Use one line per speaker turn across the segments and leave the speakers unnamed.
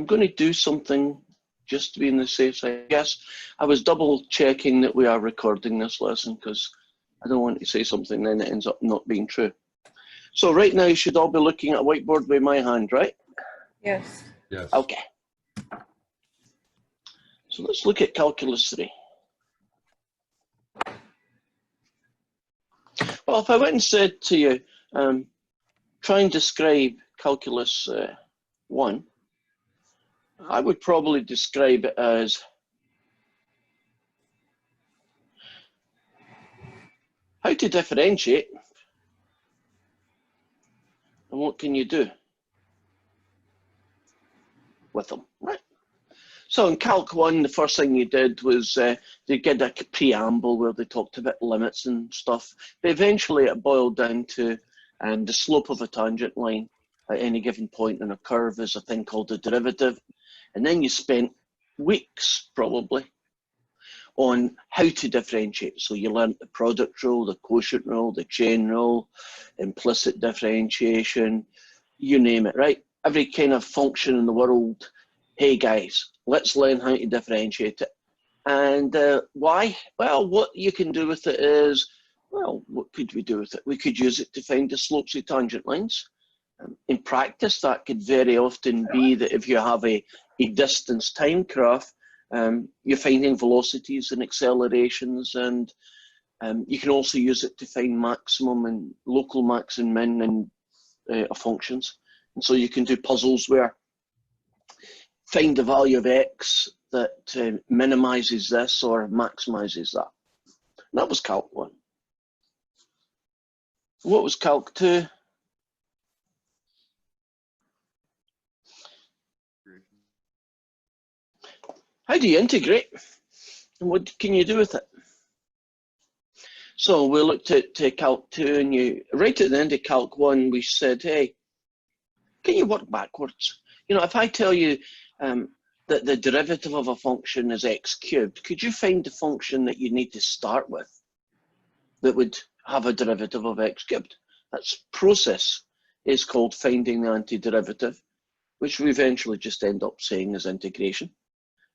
going to do something just to be on the safe side. Yes, I was double checking that we are recording this lesson because I don't want to say something then it ends up not being true. So right now you should all be looking at a whiteboard with my hand, right?
Yes.
Yes.
Okay. So let's look at Calculus 3. Well, if I went and said to you, try and describe Calculus 1, I would probably describe it as how to differentiate and what can you do with them, right? So in Calc 1, the first thing you did was they did a preamble where they talked about limits and stuff, but eventually it boiled down to the slope of a tangent line at any given point in a curve is a thing called a derivative. And then you spent weeks probably on how to differentiate. So you learned the product rule, the quotient rule, the chain rule, implicit differentiation, you name it, right? Every kind of function in the world. Hey guys, let's learn how to differentiate it. And why? Well, what you can do with it is, well, what could we do with it? We could use it to find the slopes of tangent lines. In practice, that could very often be that if you have a distance time graph, you're finding velocities and accelerations, and you can also use it to find maximum and local max and min and functions. And so you can do puzzles where find the value of x that minimizes this or maximizes that. And that was Calc 1. What was Calc 2? How do you integrate? And what can you do with it? So we looked at Calc 2, and you right at the end of Calc 1, we said, hey, can you work backwards? You know, if I tell you that the derivative of a function is x cubed, could you find the function that you need to start with that would have a derivative of x cubed? That process is called finding the antiderivative, which we eventually just end up saying is integration.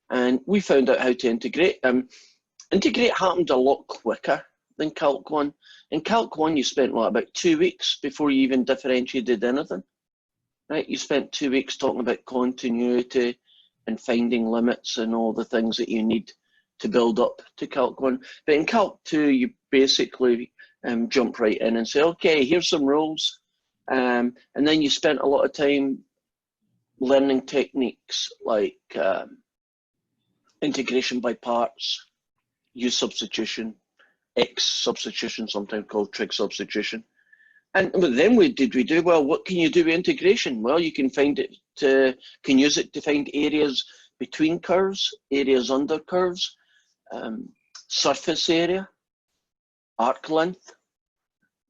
And we found out how to integrate. Integrate happened a lot quicker than Calc 1. In Calc 1, you spent what, about 2 weeks before you even differentiated anything, right? You spent 2 weeks talking about continuity and finding limits and all the things that you need to build up to Calc 1. But in Calc 2, you basically jump right in and say, okay, here's some rules. And then you spent a lot of time learning techniques like integration by parts, U substitution, X substitution, sometimes called trig substitution. And then what did we do? Well, what can you do with integration? Well, you can find it can use it to find areas between curves, areas under curves, surface area, arc length,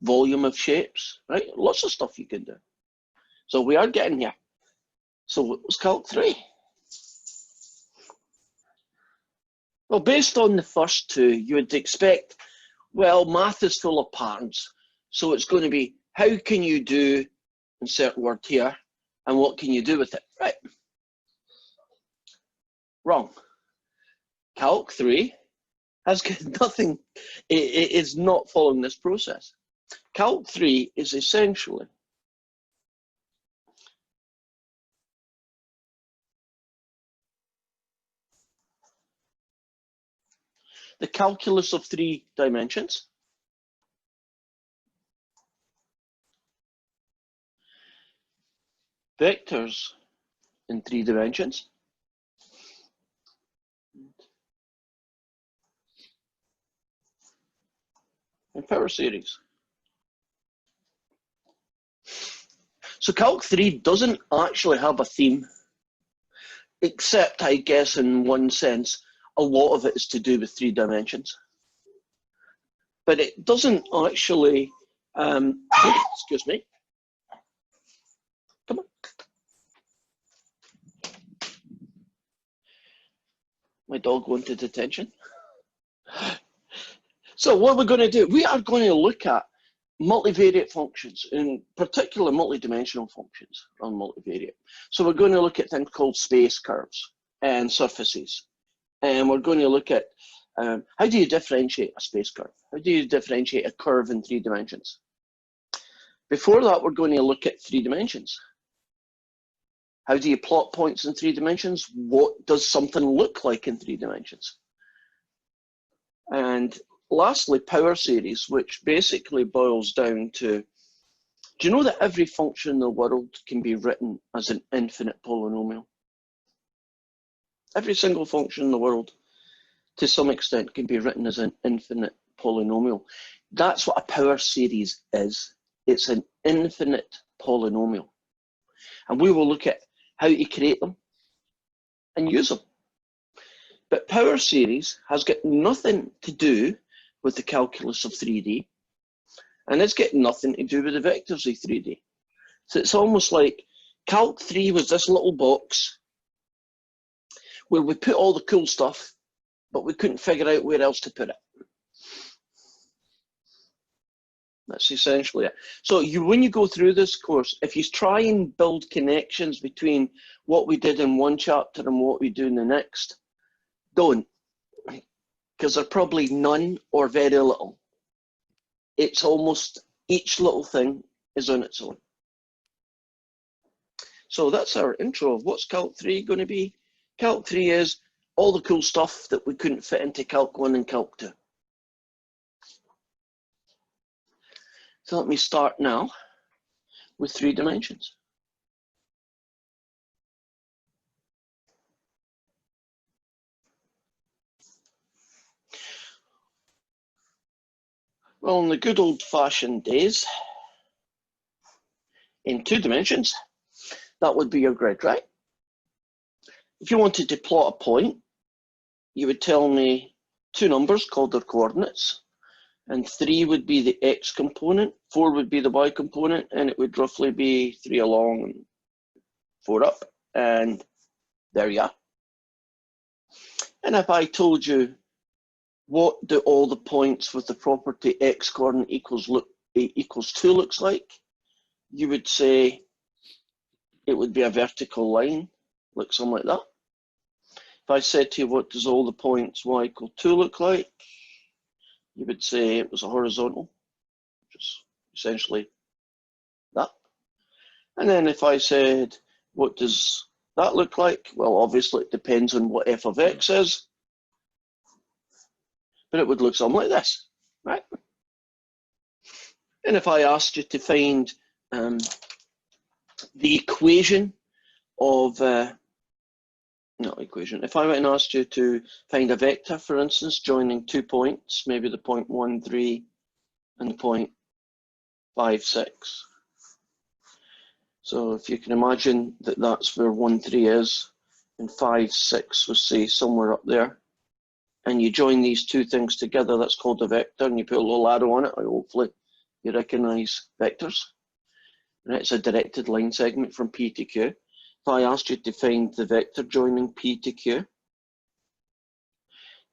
volume of shapes, right? Lots of stuff you can do. So we are getting here. So what was Calc 3? Well, based on the first two, you would expect, well, math is full of patterns. So it's going to be, how can you do, insert word here, and what can you do with it, right? Wrong. Calc 3 has nothing, it is not following this process. Calc 3 is essentially the calculus of 3 dimensions. Vectors in 3 dimensions. And power series. So Calc 3 doesn't actually have a theme, except, I guess, in one sense, a lot of it is to do with 3 dimensions. But it doesn't actually, excuse me. Come on. My dog wanted attention. So what we're going to do, we are going to look at multivariate functions, in particular multidimensional functions on multivariate. So we're going to look at things called space curves and surfaces. And we're going to look at how do you differentiate a space curve? How do you differentiate a curve in 3 dimensions? Before that, we're going to look at 3 dimensions. How do you plot points in 3 dimensions? What does something look like in 3 dimensions? And lastly, power series, which basically boils down to, do you know that every function in the world can be written as an infinite polynomial? Every single function in the world, to some extent, can be written as an infinite polynomial. That's what a power series is. It's an infinite polynomial. And we will look at how to create them and use them. But power series has got nothing to do with the calculus of 3D, and it's got nothing to do with the vectors of 3D. So it's almost like Calc 3 was this little box where we put all the cool stuff, but we couldn't figure out where else to put it. That's essentially it. So when you go through this course, if you try and build connections between what we did in one chapter and what we do in the next, don't, because there's probably none or very little. It's almost each little thing is on its own. So that's our intro of what's Calc 3 going to be. Calc 3 is all the cool stuff that we couldn't fit into Calc 1 and Calc 2. So let me start now with 3 dimensions. Well, in the good old-fashioned days, in 2 dimensions, that would be your grid, right? If you wanted to plot a point, you would tell me 2 numbers called their coordinates, and 3 would be the x component, 4 would be the y component, and it would roughly be 3 along and 4 up, and there you are. And if I told you what do all the points with the property x coordinate equals 2 looks like, you would say it would be a vertical line, look something like that. If I said to you, what does all the points y equal 2 look like, you would say it was a horizontal, which is essentially that. And then if I said, what does that look like? Well, obviously it depends on what f of x is, but it would look something like this, right? And if I asked you to find the equation of, not equation, if I went and asked you to find a vector, for instance, joining 2 points, maybe the point 1, 3 and the point 5, 6. So if you can imagine that that's where 1, 3 is, and 5, 6 was, say, somewhere up there, and you join these 2 things together, that's called a vector, and you put a little arrow on it, and hopefully you recognize vectors. And it's a directed line segment from P to Q. If I asked you to find the vector joining P to Q,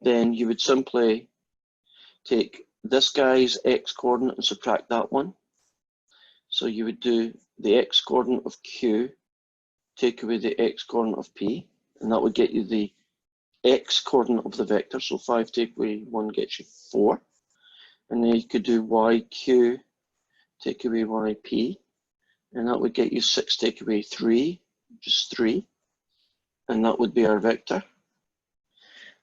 then you would simply take this guy's x coordinate and subtract that one. So you would do the x coordinate of Q, take away the x coordinate of P, and that would get you the x coordinate of the vector. So 5 take away 1 gets you 4. And then you could do yq, take away yp, and that would get you 6 take away 3, just 3. And that would be our vector.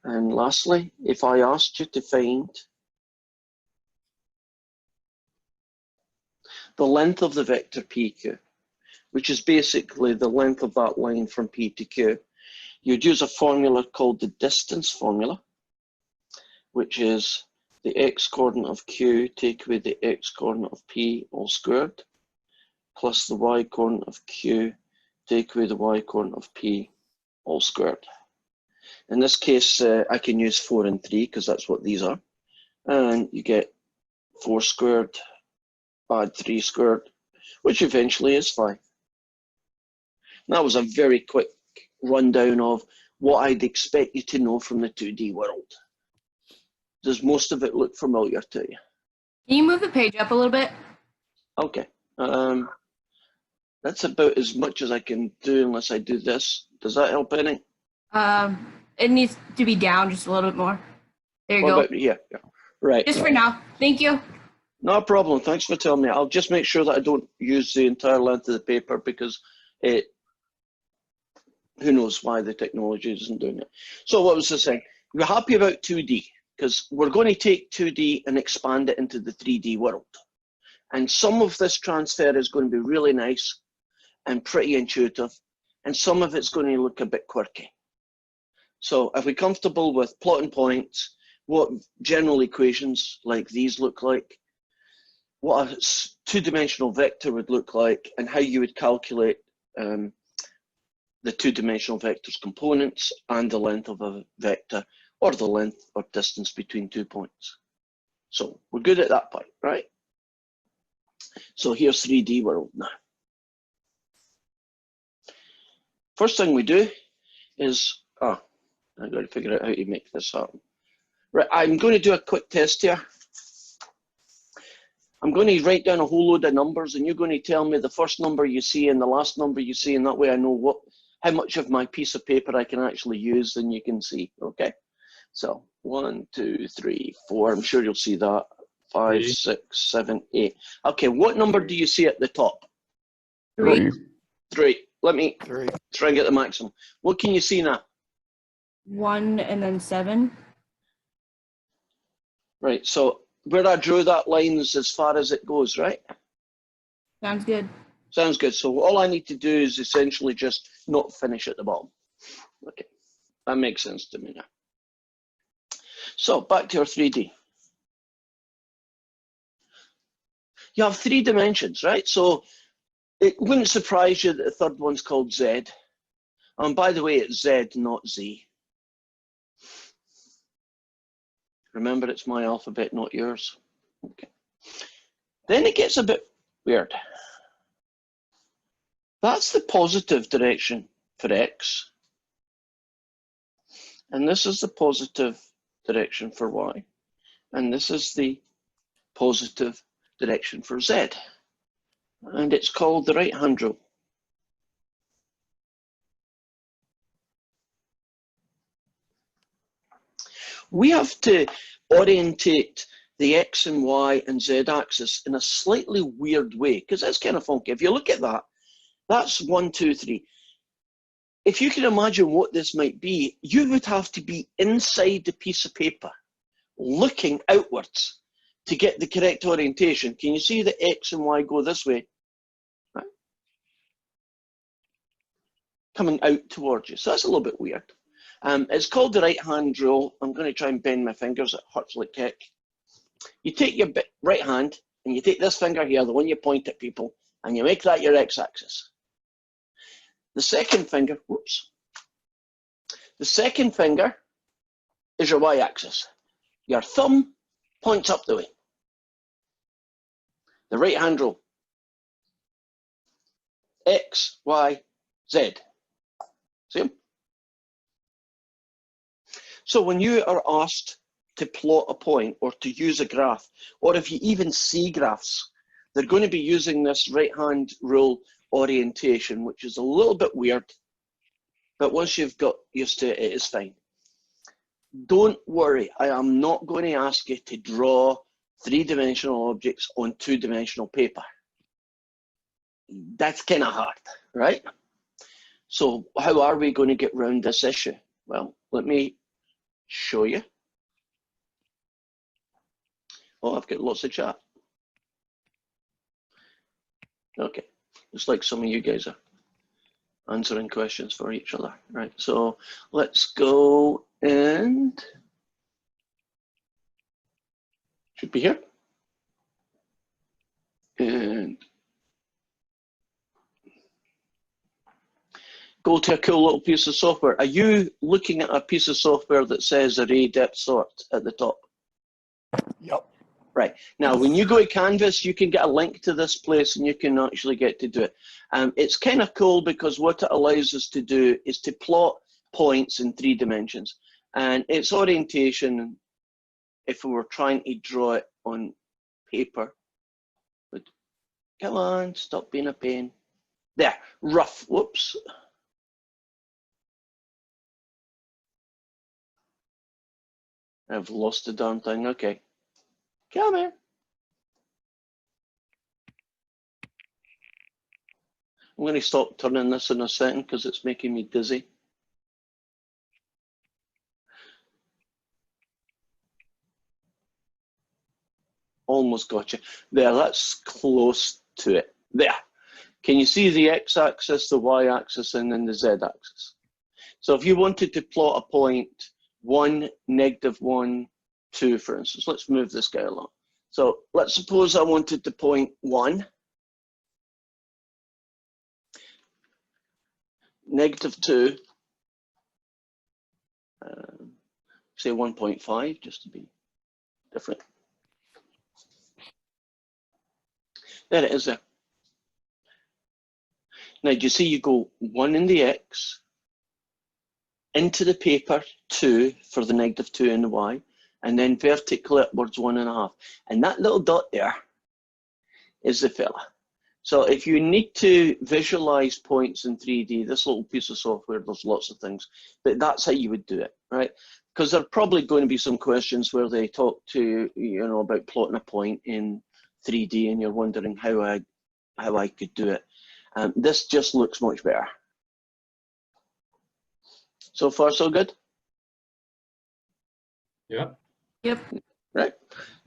And lastly, if I asked you to find the length of the vector PQ, which is basically the length of that line from P to Q, you'd use a formula called the distance formula, which is the x coordinate of Q take away the x coordinate of P all squared, plus the y coordinate of Q take away the y coordinate of P all squared. In this case, I can use 4 and 3 because that's what these are. And you get 4 squared, add 3 squared, which eventually is 5. And that was a very quick rundown of what I'd expect you to know from the 2D world. Does most of it look familiar to you?
Can you move the page up a little bit?
Okay. That's about as much as I can do unless I do this. Does that help any?
It needs to be down just a little bit more. There you
What
go.
about here? Yeah. Right.
Just for now. Thank you.
No problem. Thanks for telling me. I'll just make sure that I don't use the entire length of the paper because it, who knows why the technology isn't doing it. So what was I saying? We're happy about 2D because we're going to take 2D and expand it into the 3D world. And some of this transfer is going to be really nice and pretty intuitive, and some of it's going to look a bit quirky. So if we're comfortable with plotting points, what general equations like these look like, what a two-dimensional vector would look like, and how you would calculate the two-dimensional vector's components and the length of a vector, or the length or distance between 2 points. So we're good at that point, right? So here's 3D world now. First thing we do is, I've got to figure out how to make this happen. Right, I'm going to do a quick test here. I'm going to write down a whole load of numbers, and you're going to tell me the first number you see and the last number you see, and that way I know how much of my piece of paper I can actually use, and you can see, okay? So 1, 2, 3, 4, I'm sure you'll see that. 5, 6, 7, 8. Okay, what number do you see at the top?
3.
3. Let me try and get the maximum. What can you see now?
1 and then 7.
Right, so where I drew that line is as far as it goes, right?
Sounds good.
Sounds good. So all I need to do is essentially just not finish at the bottom. Okay, that makes sense to me now. So back to our 3D. You have 3 dimensions, right? So it wouldn't surprise you that the third one's called Z. And by the way, it's Z, not Z. Remember, it's my alphabet, not yours. Okay. Then it gets a bit weird. That's the positive direction for X. And this is the positive direction for Y. And this is the positive direction for Z. And it's called the right-hand rule. We have to orientate the X and Y and Z axis in a slightly weird way, because that's kind of funky. If you look at that, that's 1, 2, 3. If you can imagine what this might be, you would have to be inside the piece of paper, looking outwards to get the correct orientation. Can you see that X and Y go this way? Right? Coming out towards you. So that's a little bit weird. It's called the right-hand rule. I'm going to try and bend my fingers. It hurts like heck. You take your right hand and you take this finger here, the one you point at people, and you make that your x-axis. The second finger, whoops. The second finger is your y-axis. Your thumb points up the way. The right-hand rule. X, Y, Z. See them? So when you are asked to plot a point or to use a graph, or if you even see graphs, they're going to be using this right-hand rule orientation, which is a little bit weird, but once you've got used to it, it is fine. Don't worry, I am not going to ask you to draw 3-dimensional objects on 2-dimensional paper. That's kind of hard, right? So how are we going to get around this issue? Well, let me show you. Oh, I've got lots of chat. Okay, looks like some of you guys are answering questions for each other. Right, so let's go and should be here. And go to a cool little piece of software. Are you looking at a piece of software that says array depth sort at the top?
Yep.
Right. Now, when you go to Canvas, you can get a link to this place and you can actually get to do it. It's kind of cool because what it allows us to do is to plot points in 3 dimensions. And its orientation, if we were trying to draw it on paper, would Come on, stop being a pain. There, rough, whoops. I've lost the darn thing, okay. Come here. I'm going to stop turning this in a second because it's making me dizzy. Almost got you. There, that's close to it. There. Can you see the x-axis, the y-axis, and then the z-axis? So if you wanted to plot a point 1, -1, 2, for instance, let's move this guy along. So let's suppose I wanted to point 1, -2, say 1.5, just to be different. There it is there. Now, do you see you go 1 in the x, into the paper 2 for the -2 in the y, and then vertically upwards 1.5. And that little dot there is the fella. So if you need to visualize points in 3D, this little piece of software does lots of things, but that's how you would do it, right? Because there are probably going to be some questions where they talk to you know about plotting a point in 3D, and you're wondering how I could do it. This just looks much better. So far, so good?
Yeah.
Yep.
Right.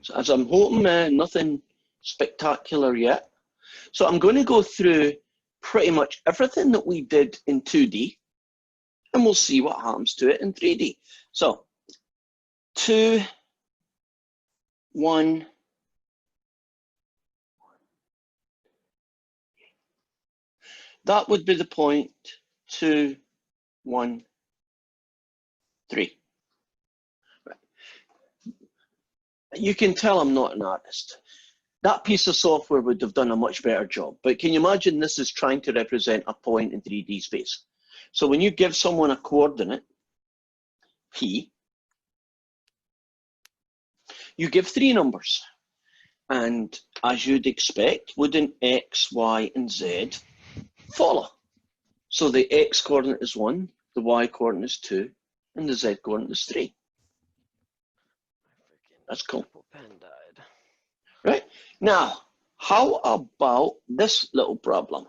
So as I'm hoping, nothing spectacular yet. So I'm going to go through pretty much everything that we did in 2D, and we'll see what happens to it in 3D. So 2, 1, that would be the point 2, 1, 3. Right. You can tell I'm not an artist. That piece of software would have done a much better job. But can you imagine this is trying to represent a point in 3D space? So when you give someone a coordinate, P, you give 3 numbers. And as you'd expect, wouldn't X, Y, and Z follow? So the X coordinate is 1, the Y coordinate is 2, and the Z coordinate is 3. That's cool. Right? Now, how about this little problem?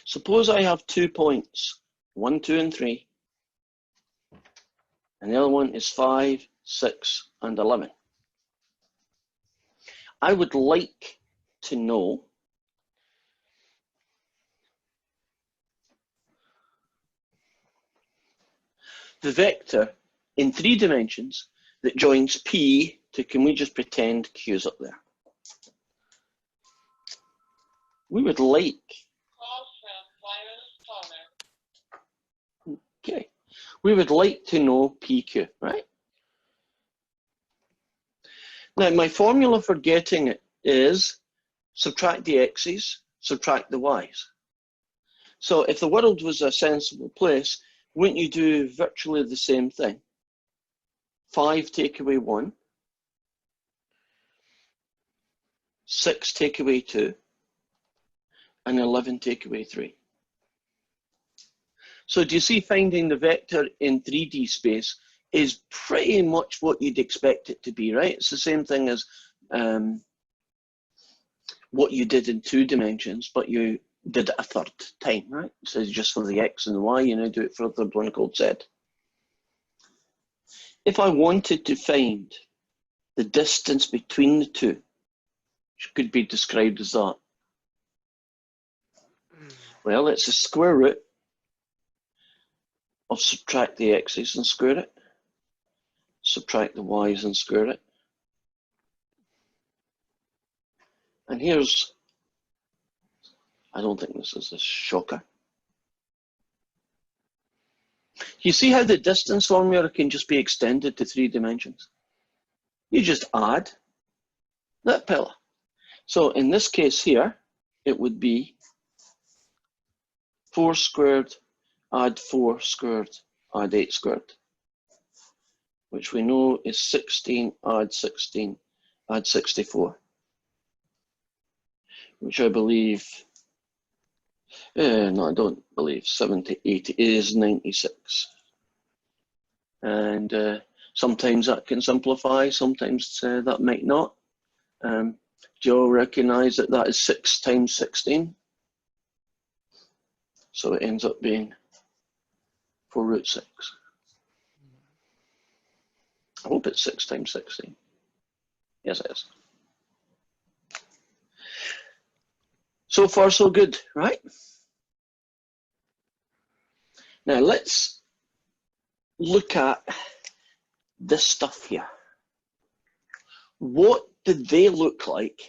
Suppose I have 2 points, 1, 2, and 3, and the other one is 5, 6, and 11. I would like to know the vector in 3 dimensions that joins P to, can we just pretend Q's up there? We would like, okay, we would like to know PQ, right? Now, my formula for getting it is subtract the x's, subtract the y's. So if the world was a sensible place, wouldn't you do virtually the same thing? 5 take away 1, 6 take away 2, and 11 take away 3. So do you see finding the vector in 3D space is pretty much what you'd expect it to be, right? It's the same thing as what you did in 2 dimensions, but you did it a third time, right? So just for the X and the Y, you now do it for the third one called Z. If I wanted to find the distance between the two, which could be described as that, well, it's the square root of subtract the x's and square it, subtract the y's and square it. And here's, I don't think this is a shocker. You see how the distance formula can just be extended to 3 dimensions? You just add that pillar. So in this case here, it would be 4 squared, add 4 squared, add 8 squared, which we know is 16, add 64. which I believe, no, I don't believe 78 is 96. And sometimes that can simplify, sometimes that might not. Do you all recognize that that is 6 times 16? So it ends up being 4 root 6. I hope it's 6 times 16. Yes, it is. So far, so good, right? Now let's look at this stuff here. What did they look like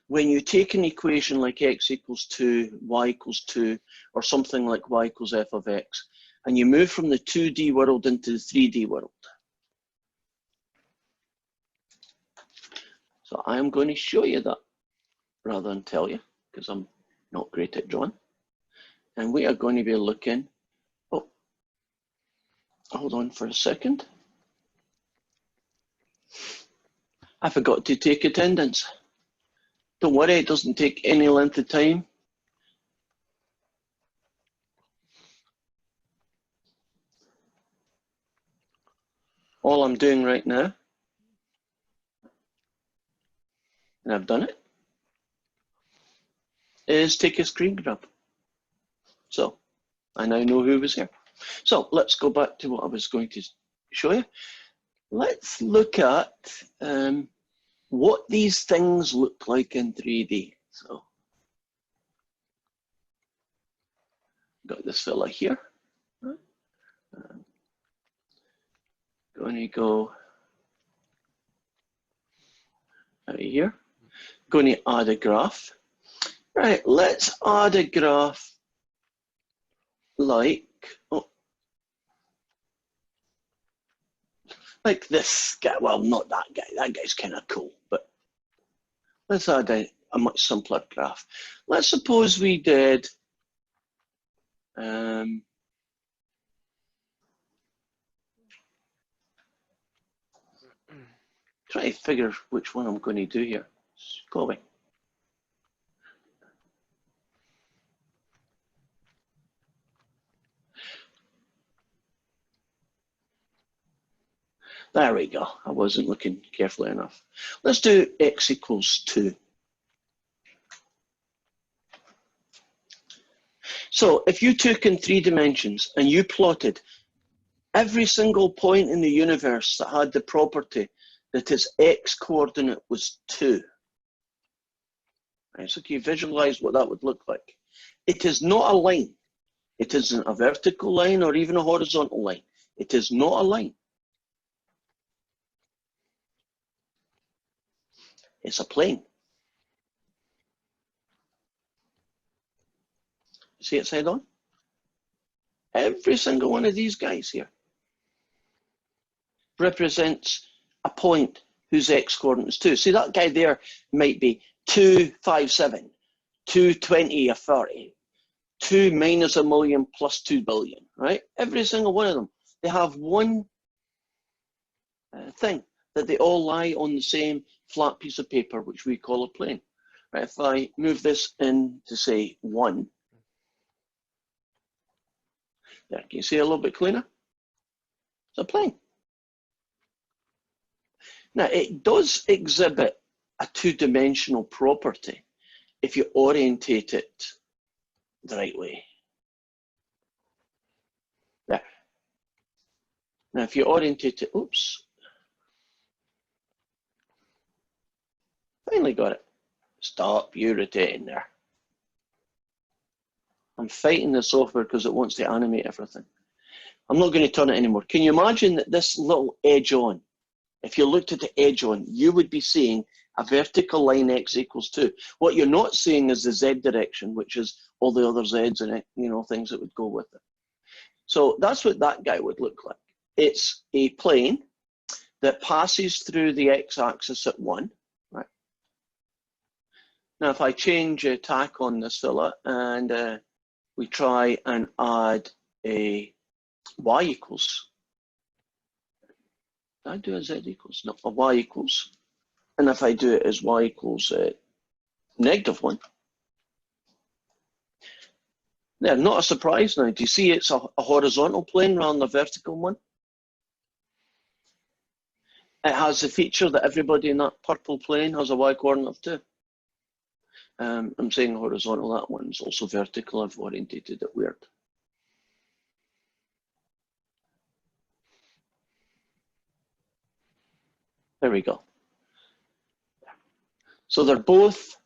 when you take an equation like x equals 2, y equals 2, or something like y equals f of x, and you move from the 2D world into the 3D world? So I'm going to show you that rather than tell you, because I'm not great at drawing. And we are going to be looking, oh, hold on for a second. I forgot to take attendance. Don't worry, it doesn't take any length of time. All I'm doing right now, and I've done it, is take a screen grab. So I now know who was here. So let's go back to what I was going to show you. Let's look at what these things look like in 3D. So got this fella here. Going to go out here. Going to add a graph. Right, let's add a graph like, oh, like this guy. Well, not that guy. That guy's kind of cool, but let's add a much simpler graph. Let's suppose we did try to figure which one I'm going to do here. Go away. There we go. I wasn't looking carefully enough. Let's do x equals 2. So if you took in 3 dimensions and you plotted every single point in the universe that had the property that its x coordinate was 2, right, so can you visualize what that would look like? It is not a line. It isn't a vertical line or even a horizontal line. It is not a line. It's a plane. See it side on? Every single one of these guys here represents a point whose x coordinate is 2. See, that guy there might be 2, 5, 7, 2, 20, or 30, 2 minus a million plus 2 billion, right? Every single one of them. They have one thing, that they all lie on the same flat piece of paper, which we call a plane. Right? If I move this in to say 1, there, can you see a little bit cleaner? It's a plane. Now, it does exhibit a 2-dimensional property if you orientate it the right way. There. Now, if you orientate it, oops. Finally got it. Stop you rotating there. I'm fighting the software because it wants to animate everything. I'm not going to turn it anymore. Can you imagine that this little edge on, if you looked at the edge on, you would be seeing a vertical line x equals 2. What you're not seeing is the z direction, which is all the other z's and things that would go with it. So that's what that guy would look like. It's a plane that passes through the x-axis at 1. Right. Now, if I change tack on this fella and we try and add a y equals, did I do a z equals? No, a y equals. And if I do it as y equals -1, There, not a surprise now. Do you see it's a horizontal plane rather than a vertical one? It has the feature that everybody in that purple plane has a y-coordinate of 2. I'm saying horizontal, that one's also vertical. I've orientated it weird. There we go. So they're both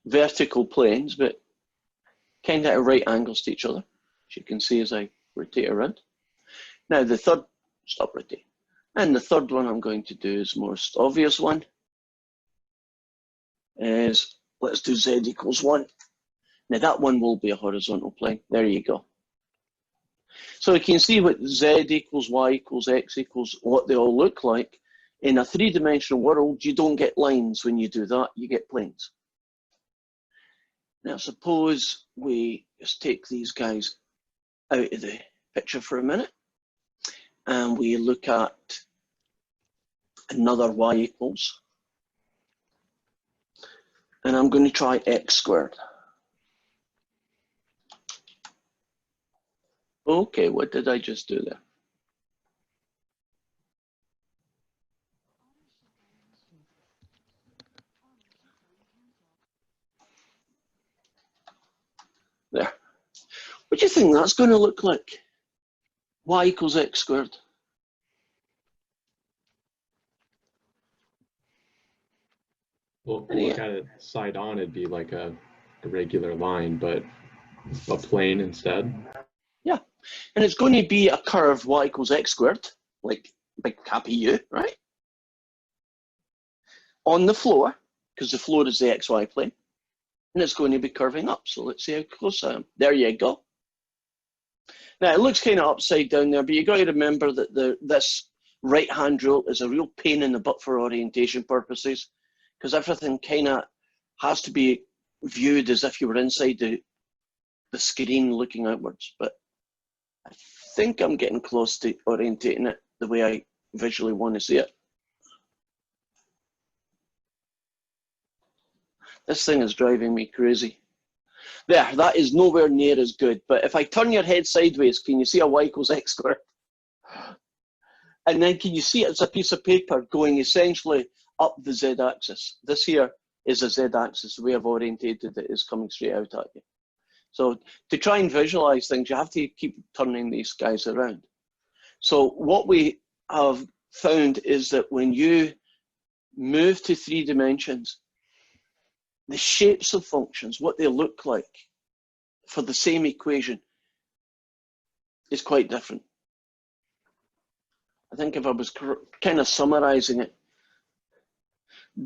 vertical planes, but kind of at right angles to each other, as you can see as I rotate around. Now the third, stop rotating. And the third one I'm going to do is most obvious one, is let's do z equals 1. Now that one will be a horizontal plane. There you go. So you can see what z equals, y equals, x equals, what they all look like. In a three-dimensional world, you don't get lines when you do that, you get planes. Now suppose we just take these guys out of the picture for a minute and we look at another y equals, and I'm going to try x squared. Okay, what did I just do there? There. What do you think that's going to look like? Y equals x squared.
Well, if we look at it side on, it'd be like a regular line, but a plane instead.
Yeah, and it's going to be a curve y equals x squared, like big capital U, right? On the floor, because the floor is the xy plane, and it's going to be curving up. So let's see how close I am. There you go. Now it looks kind of upside down there, but you got to remember that this right-hand rule is a real pain in the butt for orientation purposes, because everything kind of has to be viewed as if you were inside the screen looking outwards. But I think I'm getting close to orientating it the way I visually want to see it. This thing is driving me crazy. There, that is nowhere near as good. But if I turn your head sideways, can you see a y equals x squared? And then can you see it's a piece of paper going essentially up the z-axis? This here is a z-axis. The way I've orientated it is coming straight out at you. So to try and visualize things, you have to keep turning these guys around. So what we have found is that when you move to 3 dimensions, the shapes of functions, what they look like for the same equation, is quite different. I think if I was kind of summarizing it,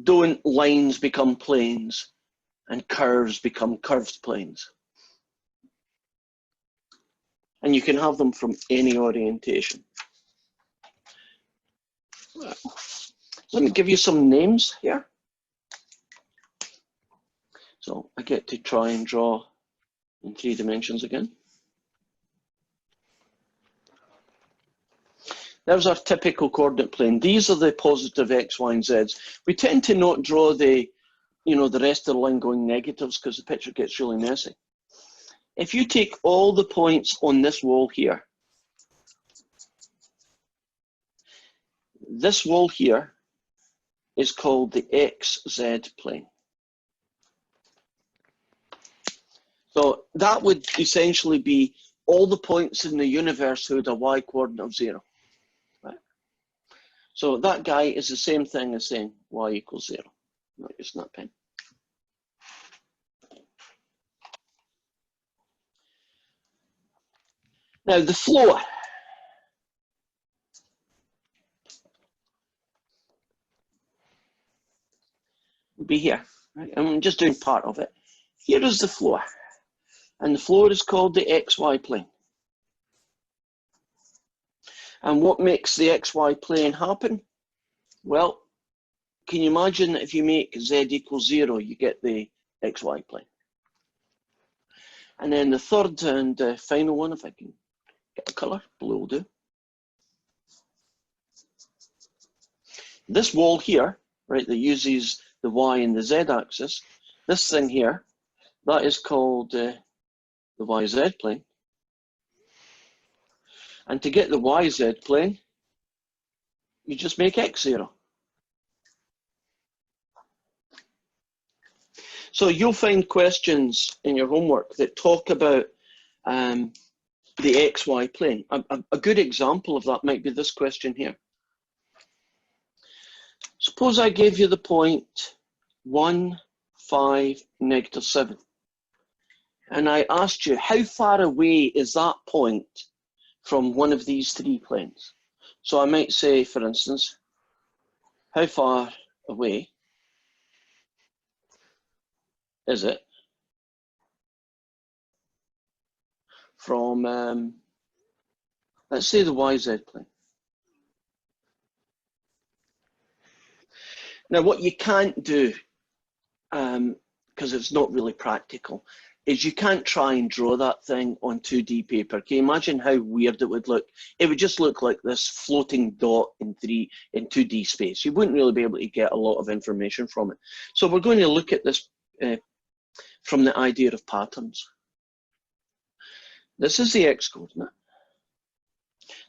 don't lines become planes and curves become curved planes? And you can have them from any orientation. Let me give you some names here. So I get to try and draw in 3 dimensions again. There's our typical coordinate plane. These are the positive x, y, and z's. We tend to not draw the, the rest of the line going negatives because the picture gets really messy. If you take all the points on this wall here, this wall here is called the xz plane. So that would essentially be all the points in the universe who had a y coordinate of 0. Right? So that guy is the same thing as saying y equals 0. Not using that pen. Now the floor. Would be here. Right? I'm just doing part of it. Here is the floor. And the floor is called the xy plane. And what makes the xy plane happen? Well, can you imagine if you make z equals 0, you get the xy plane. And then the third and final one, if I can get a colour, blue will do. This wall here, right, that uses the y and the z axis, this thing here, that is called the YZ plane. And to get the YZ plane, you just make X 0. So you'll find questions in your homework that talk about the XY plane. A good example of that might be this question here. Suppose I gave you the point 1, 5, -7. And I asked you, how far away is that point from one of these three planes? So I might say, for instance, how far away is it from, let's say, the YZ plane? Now, what you can't do, because it's not really practical, is you can't try and draw that thing on 2D paper. Can you imagine how weird it would look? It would just look like this floating dot in 2D space. You wouldn't really be able to get a lot of information from it. So we're going to look at this from the idea of patterns. This is the X coordinate,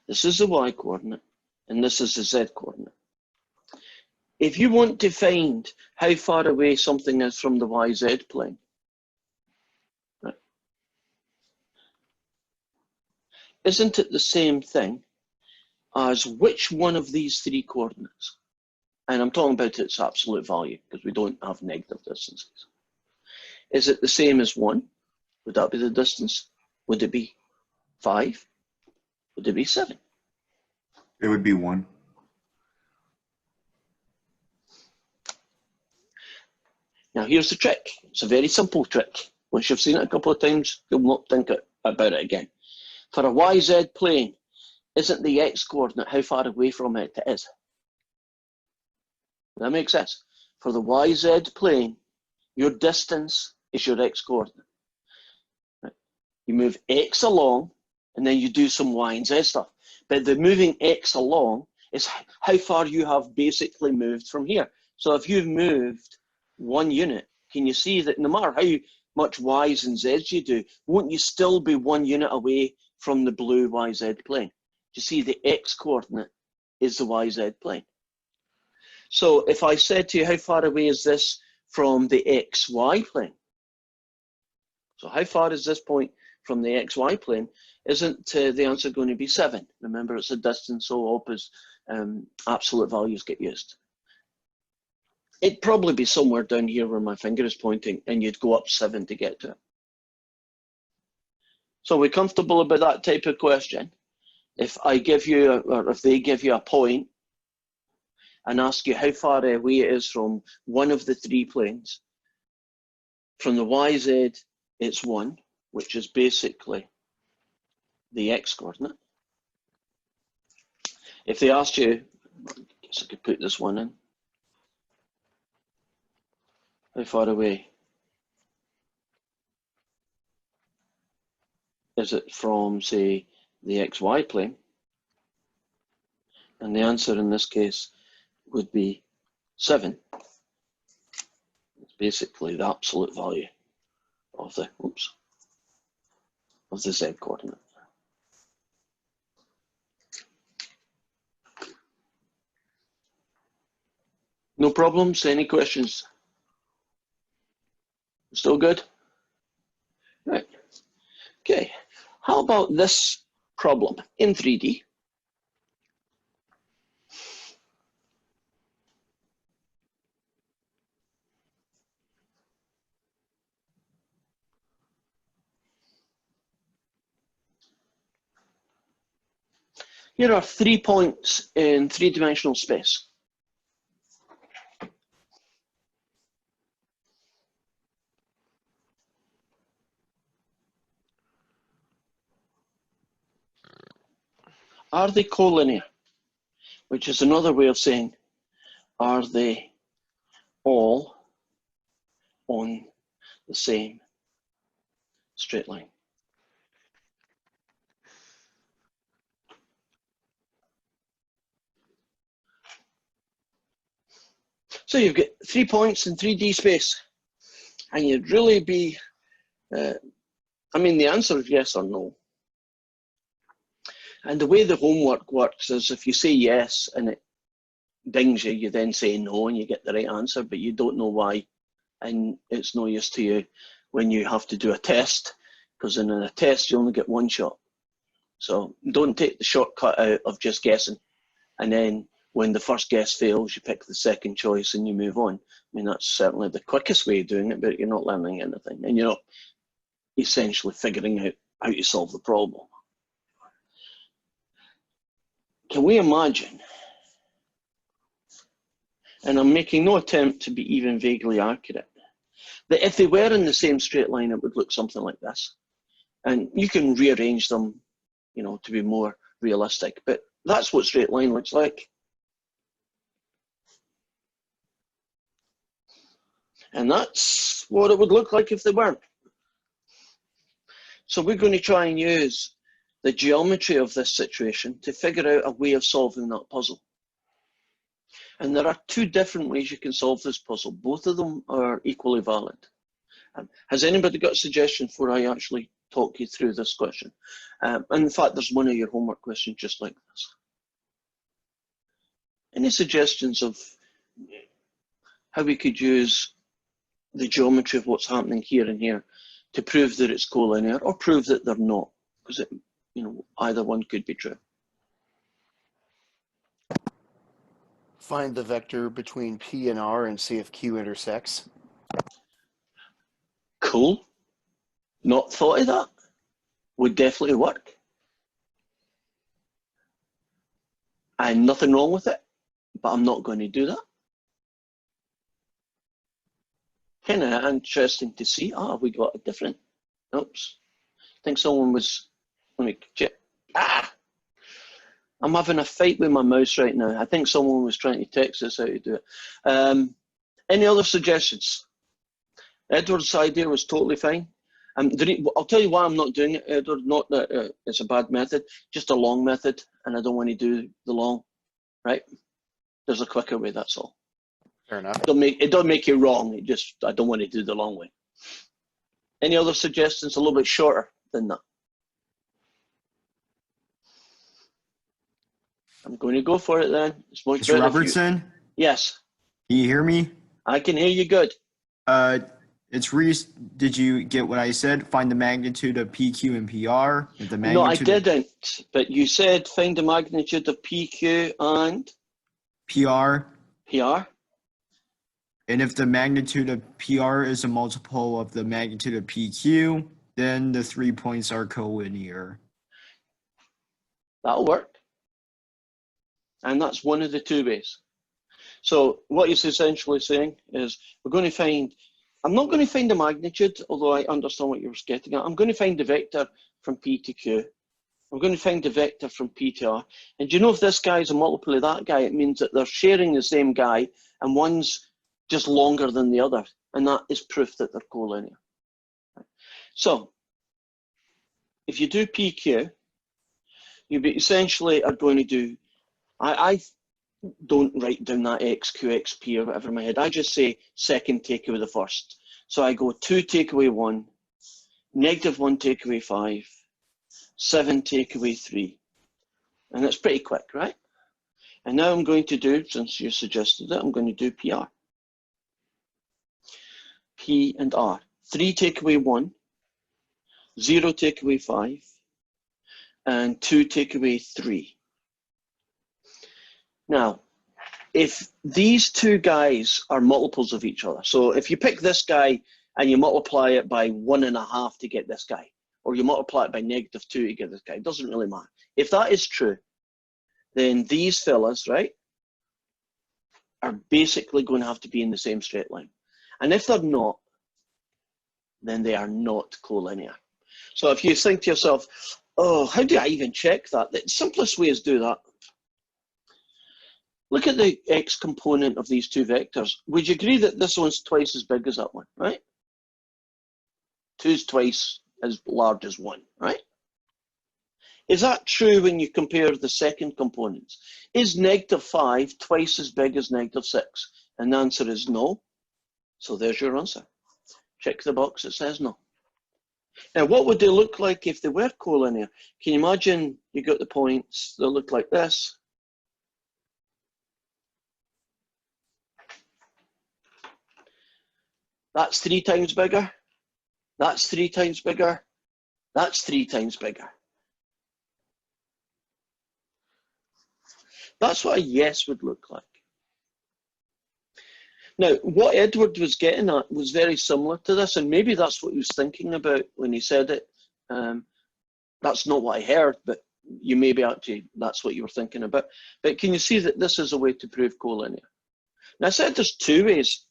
this is the Y coordinate, and this is the Z coordinate. If you want to find how far away something is from the YZ plane, right, isn't it the same thing as which one of these three coordinates? And I'm talking about its absolute value because we don't have negative distances. Is it the same as 1? Would that be the distance? Would it be 5? Would it be 7?
It would be 1.
Now here's the trick. It's a very simple trick. Once you've seen it a couple of times, you'll not think about it again. For a YZ plane, isn't the X coordinate how far away from it it is? That makes sense. For the YZ plane, your distance is your X coordinate. Right. You move X along, and then you do some Y and Z stuff. But the moving X along is how far you have basically moved from here. So if you've moved 1 unit, can you see that no matter how much Y's and Z's you do, won't you still be 1 unit away from the blue YZ plane? You see the X coordinate is the YZ plane. So if I said to you, how far away is this from the XY plane? So how far is this point from the XY plane? Isn't the answer going to be 7? Remember, it's a distance, so absolute values get used. It'd probably be somewhere down here where my finger is pointing, and you'd go up 7 to get to it. So we're comfortable about that type of question. If I give you, or if they give you a point and ask you how far away it is from one of the three planes, from the YZ, it's 1, which is basically the X coordinate. If they asked you, I guess I could put this one in. How far away is it from, say, the XY plane? And the answer in this case would be 7. It's basically the absolute value of the, of the Z coordinate. No problems? Any questions? Still good? Right. Okay. How about this problem in 3D? Here are 3 points in 3-dimensional space. Are they collinear? Which is another way of saying, are they all on the same straight line? So you've got 3 points in 3D space, and you'd really be I mean, the answer is yes or no. And the way the homework works is if you say yes and it dings you, you then say no and you get the right answer, but you don't know why. And it's no use to you when you have to do a test, because in a test you only get one shot. So don't take the shortcut out of just guessing. And then when the first guess fails, you pick the second choice and you move on. I mean, that's certainly the quickest way of doing it, but you're not learning anything. And you're not essentially figuring out how to solve the problem. Can we imagine, and I'm making no attempt to be even vaguely accurate, that if they were in the same straight line, it would look something like this. And you can rearrange them, you know, to be more realistic, but that's what straight line looks like. And that's what it would look like if they weren't. So we're going to try and use the geometry of this situation to figure out a way of solving that puzzle. And there are two different ways you can solve this puzzle. Both of them are equally valid. Has anybody got a suggestion before I actually talk you through this question? And in fact, there's one of your homework questions just like this. Any suggestions of how we could use the geometry of what's happening here and here to prove that it's collinear or prove that they're not? Because you know, either one could be true.
Find the vector between P and R and see if Q intersects.
Cool. Not thought of that. Would definitely work. And nothing wrong with it, but I'm not going to do that. Kind of interesting to see. We got a different. Oops. I think someone was. Let me check. I'm having a fight with my mouse right now. I think someone was trying to text us how to do it. Any other suggestions? Edward's idea was totally fine. I'll tell you why I'm not doing it, Edward. Not that it's a bad method, just a long method, and I don't want to do the long, right? There's a quicker way, that's all.
Fair enough.
It don't make you wrong, I don't want to do the long way. Any other suggestions a little bit shorter than that? I'm going to go for it then. It's much
Mr.
better
Robertson,
Yes,
can you hear me?
I can hear you good.
It's Reese. Did you get what I said? Find the magnitude of PQ and PR. If the
No, I
magnitude
didn't. But you said find the magnitude of PQ and
PR,
PR.
and if the magnitude of PR is a multiple of the magnitude of PQ, then the 3 points are collinear.
That'll work. And that's one of the two ways. So what he's essentially saying is we're going to find, I'm not going to find the magnitude, although I understand what you're getting at. I'm going to find the vector from P to Q. I'm going to find the vector from P to R. And do you know if this guy is a multiple of that guy, it means that they're sharing the same guy and one's just longer than the other. And that is proof that they're collinear. So if you do PQ, you essentially are going to do, I don't write down that X, Q, X, P or whatever in my head. I just say second take away the first. So I go 2 take away 1, -1 take away 5, 7 take away 3. And that's pretty quick, right? And now I'm going to do, since you suggested it, I'm going to do PR. P and R. 3 take away 1, 0 take away 5, and 2 take away 3. Now, if these two guys are multiples of each other, so if you pick this guy and you multiply it by 1.5 to get this guy, or you multiply it by -2 to get this guy, it doesn't really matter. If that is true, then these fellas, right, are basically going to have to be in the same straight line. And if they're not, then they are not collinear. So if you think to yourself, oh, how do I even check that? The simplest way is do that. Look at the X component of these two vectors. Would you agree that this one's twice as big as that one, right? 2's twice as large as 1, right? Is that true when you compare the second components? Is -5 twice as big as -6? And the answer is no. So there's your answer. Check the box that says no. Now, what would they look like if they were collinear? Can you imagine you got the points, they'll look like this. That's 3 times bigger. That's 3 times bigger. That's 3 times bigger. That's what a yes would look like. Now, what Edward was getting at was very similar to this, and maybe that's what he was thinking about when he said it. That's not what I heard, but you maybe actually, that's what you were thinking about. But can you see that this is a way to prove collinear? Now, I said there's 2 ways.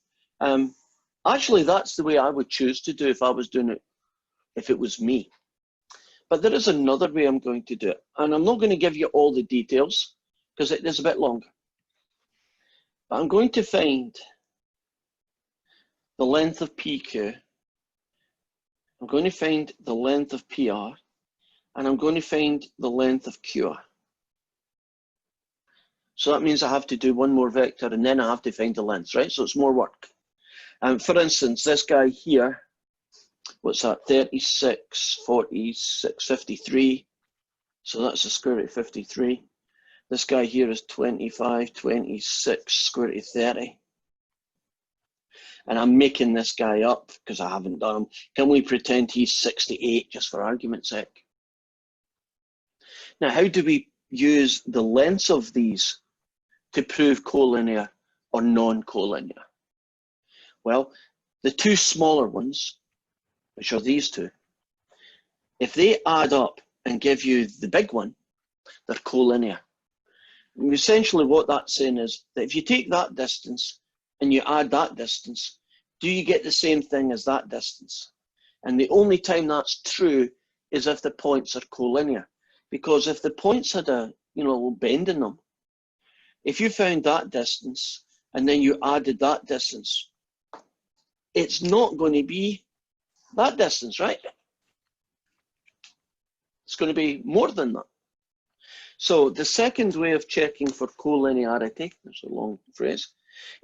Actually, that's the way I would choose to do if I was doing it, if it was me. But there is another way I'm going to do it. And I'm not going to give you all the details because it is a bit longer. But I'm going to find the length of PQ. I'm going to find the length of PR. And I'm going to find the length of QR. So that means I have to do one more vector and then I have to find the length, right? So it's more work. For instance, this guy here, what's that, 36, 46, 53. So that's the square root of 53. This guy here is 25, 26, square root of 30. And I'm making this guy up because I haven't done him. Can we pretend he's 68 just for argument's sake? Now, how do we use the lengths of these to prove collinear or non-collinear? Well, the 2 smaller ones, which are these 2, if they add up and give you the big one, they're collinear. And essentially what that's saying is that if you take that distance and you add that distance, do you get the same thing as that distance? And the only time that's true is if the points are collinear. Because if the points had a little bend in them, if you found that distance and then you added that distance, it's not going to be that distance, right? It's going to be more than that. So the second way of checking for collinearity, that's a long phrase,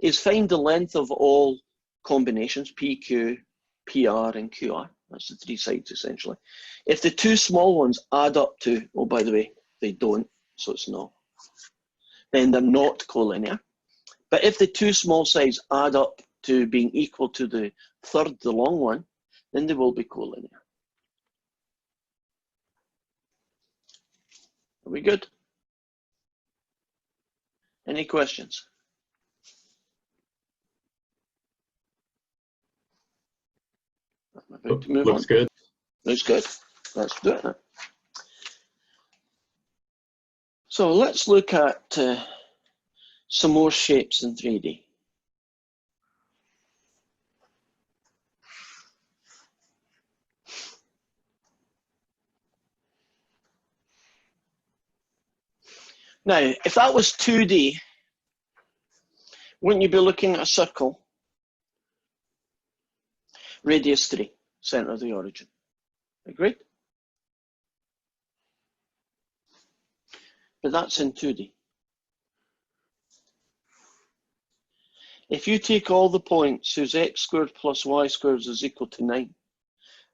is find the length of all combinations, PQ, PR, and QR. That's the 3 sides essentially. If the 2 small ones add up to, oh, by the way, they don't, so it's not, then they're not collinear. But if the 2 small sides add up to being equal to the third, the long one, then they will be collinear. Are we good? Any questions? I'm about to move
Looks
on.
good.
Looks good. Let's do it now. So let's look at some more shapes in 3D. Now, if that was 2D, wouldn't you be looking at a circle? Radius 3, center of the origin. Agreed? But that's in 2D. If you take all the points whose x squared plus y squared is equal to 9,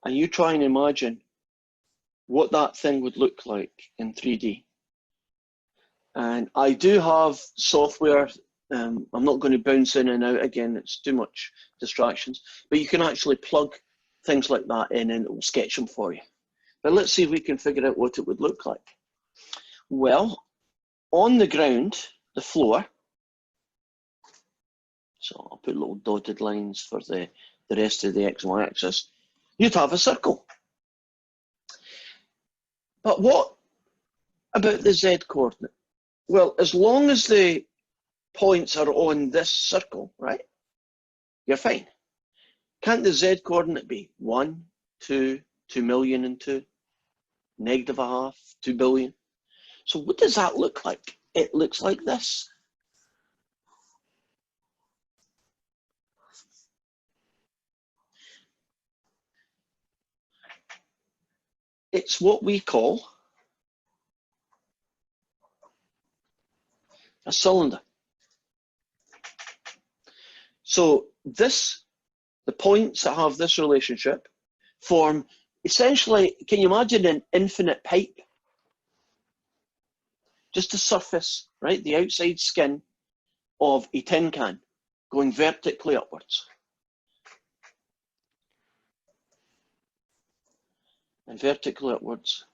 and you try and imagine what that thing would look like in 3D. And I do have software, I'm not going to bounce in and out again, it's too much distractions, but you can actually plug things like that in and it will sketch them for you. But let's see if we can figure out what it would look like. Well, on the ground, the floor, so I'll put little dotted lines for the rest of the x and y axis, you'd have a circle. But what about the z coordinate? Well, as long as the points are on this circle, right, you're fine. Can't the z coordinate be 1, 2, 2 million and 2, -0.5, 2 billion? So what does that look like? It looks like this. It's what we call a cylinder. So this, the points that have this relationship form essentially, can you imagine an infinite pipe? Just the surface, right? The outside skin of a tin can going vertically upwards. And vertically upwards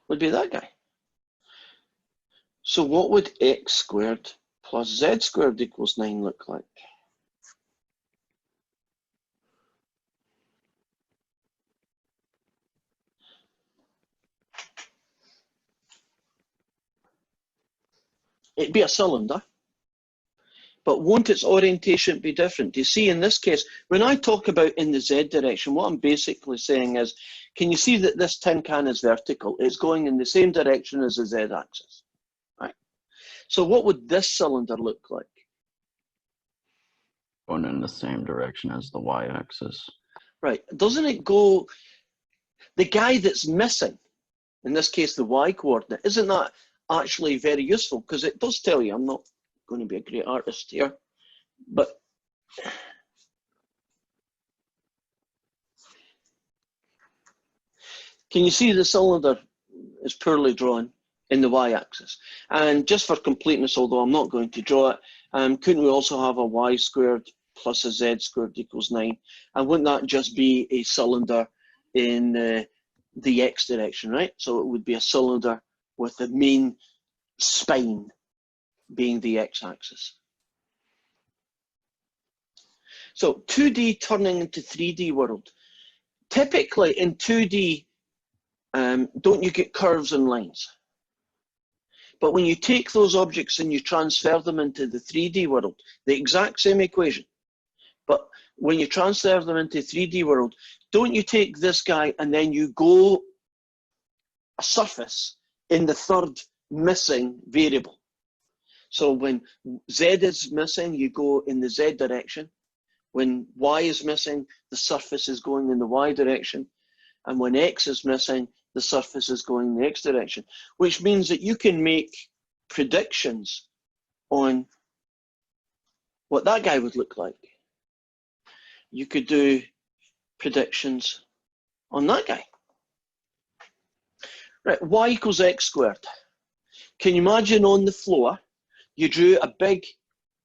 would be that guy. So what would x squared plus z squared equals 9 look like? It'd be a cylinder, but won't its orientation be different? You see, in this case, when I talk about in the z direction, what I'm basically saying is, can you see that this tin can is vertical? It's going in the same direction as the z-axis, right? So what would this cylinder look like?
Going in the same direction as the y-axis.
Right, doesn't it go, the guy that's missing, in this case the y-coordinate, isn't that actually very useful? Because it does tell you, I'm not going to be a great artist here, but can you see the cylinder is poorly drawn in the y-axis? And just for completeness, although I'm not going to draw it, couldn't we also have a y squared plus a z squared equals 9? And wouldn't that just be a cylinder in the x direction, right? So it would be a cylinder with the main spine being the x-axis. So 2D turning into 3D world. Typically in 2D, don't you get curves and lines? But when you take those objects and you transfer them into the 3D world, the exact same equation, but when you transfer them into 3D world, don't you take this guy and then you go a surface in the third missing variable? So when z is missing, you go in the z direction. When y is missing, the surface is going in the y direction. And when x is missing, the surface is going in the x direction, which means that you can make predictions on what that guy would look like. You could do predictions on that guy. Right, y equals x squared. Can you imagine on the floor, you drew a big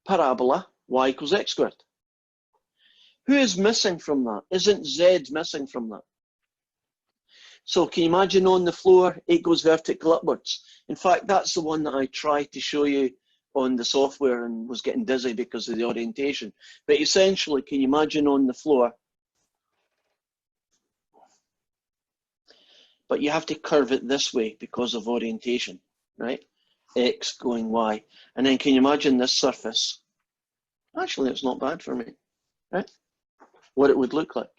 parabola, y equals x squared. Who is missing from that? Isn't z missing from that? So can you imagine on the floor, it goes vertical upwards. In fact, that's the one that I tried to show you on the software and was getting dizzy because of the orientation. But essentially, can you imagine on the floor? But you have to curve it this way because of orientation, right? X going Y. And then can you imagine this surface? Actually, it's not bad for me, right? What it would look like.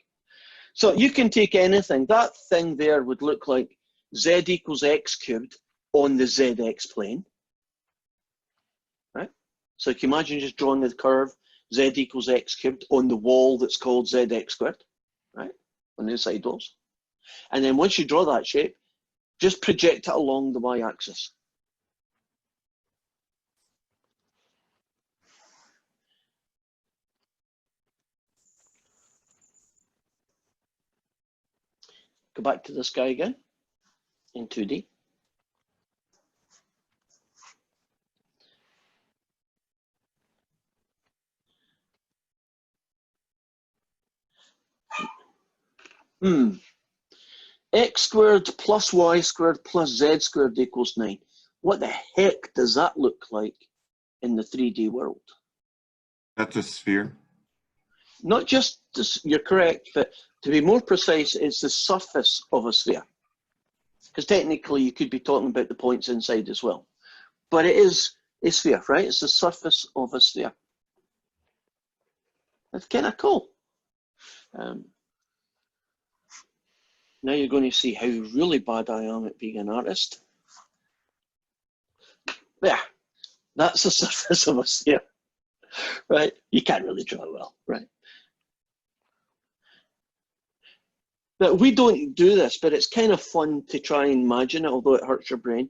So you can take anything. That thing there would look like z equals x cubed on the zx plane, right? So can you imagine just drawing the curve z equals x cubed on the wall that's called zx squared, right? On the side walls. And then once you draw that shape, just project it along the y-axis. Go back to this guy again in 2D. X squared plus y squared plus z squared equals 9. What the heck does that look like in the 3D world?
That's a sphere.
Not just this, you're correct, but to be more precise, it's the surface of a sphere. Because technically you could be talking about the points inside as well. But it is a sphere, right? It's the surface of a sphere. That's kind of cool. Now you're going to see how really bad I am at being an artist. There, that's the surface of a sphere, right? You can't really draw it well, right? But we don't do this, but it's kind of fun to try and imagine it, although it hurts your brain.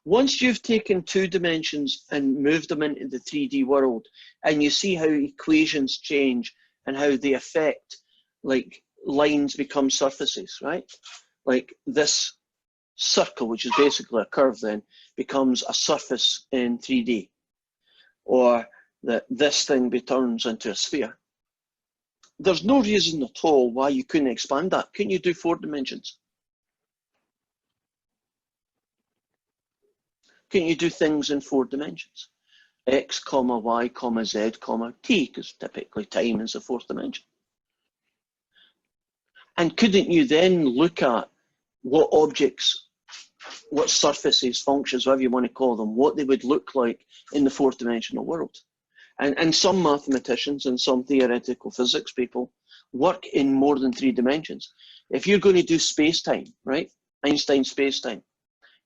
Once you've taken 2 dimensions and moved them into the 3D world, and you see how equations change and how they affect, like lines become surfaces, right? Like this circle, which is basically a curve then, becomes a surface in 3D. Or that this thing turns into a sphere. There's no reason at all why you couldn't expand that. Couldn't you do 4 dimensions? Couldn't you do things in 4 dimensions? X, comma, Y, comma, Z, comma, T, because typically time is the 4th dimension. And couldn't you then look at what objects, what surfaces, functions, whatever you want to call them, what they would look like in the 4th dimensional world? And some mathematicians and some theoretical physics people work in more than 3 dimensions. If you're going to do space-time, right, Einstein space-time,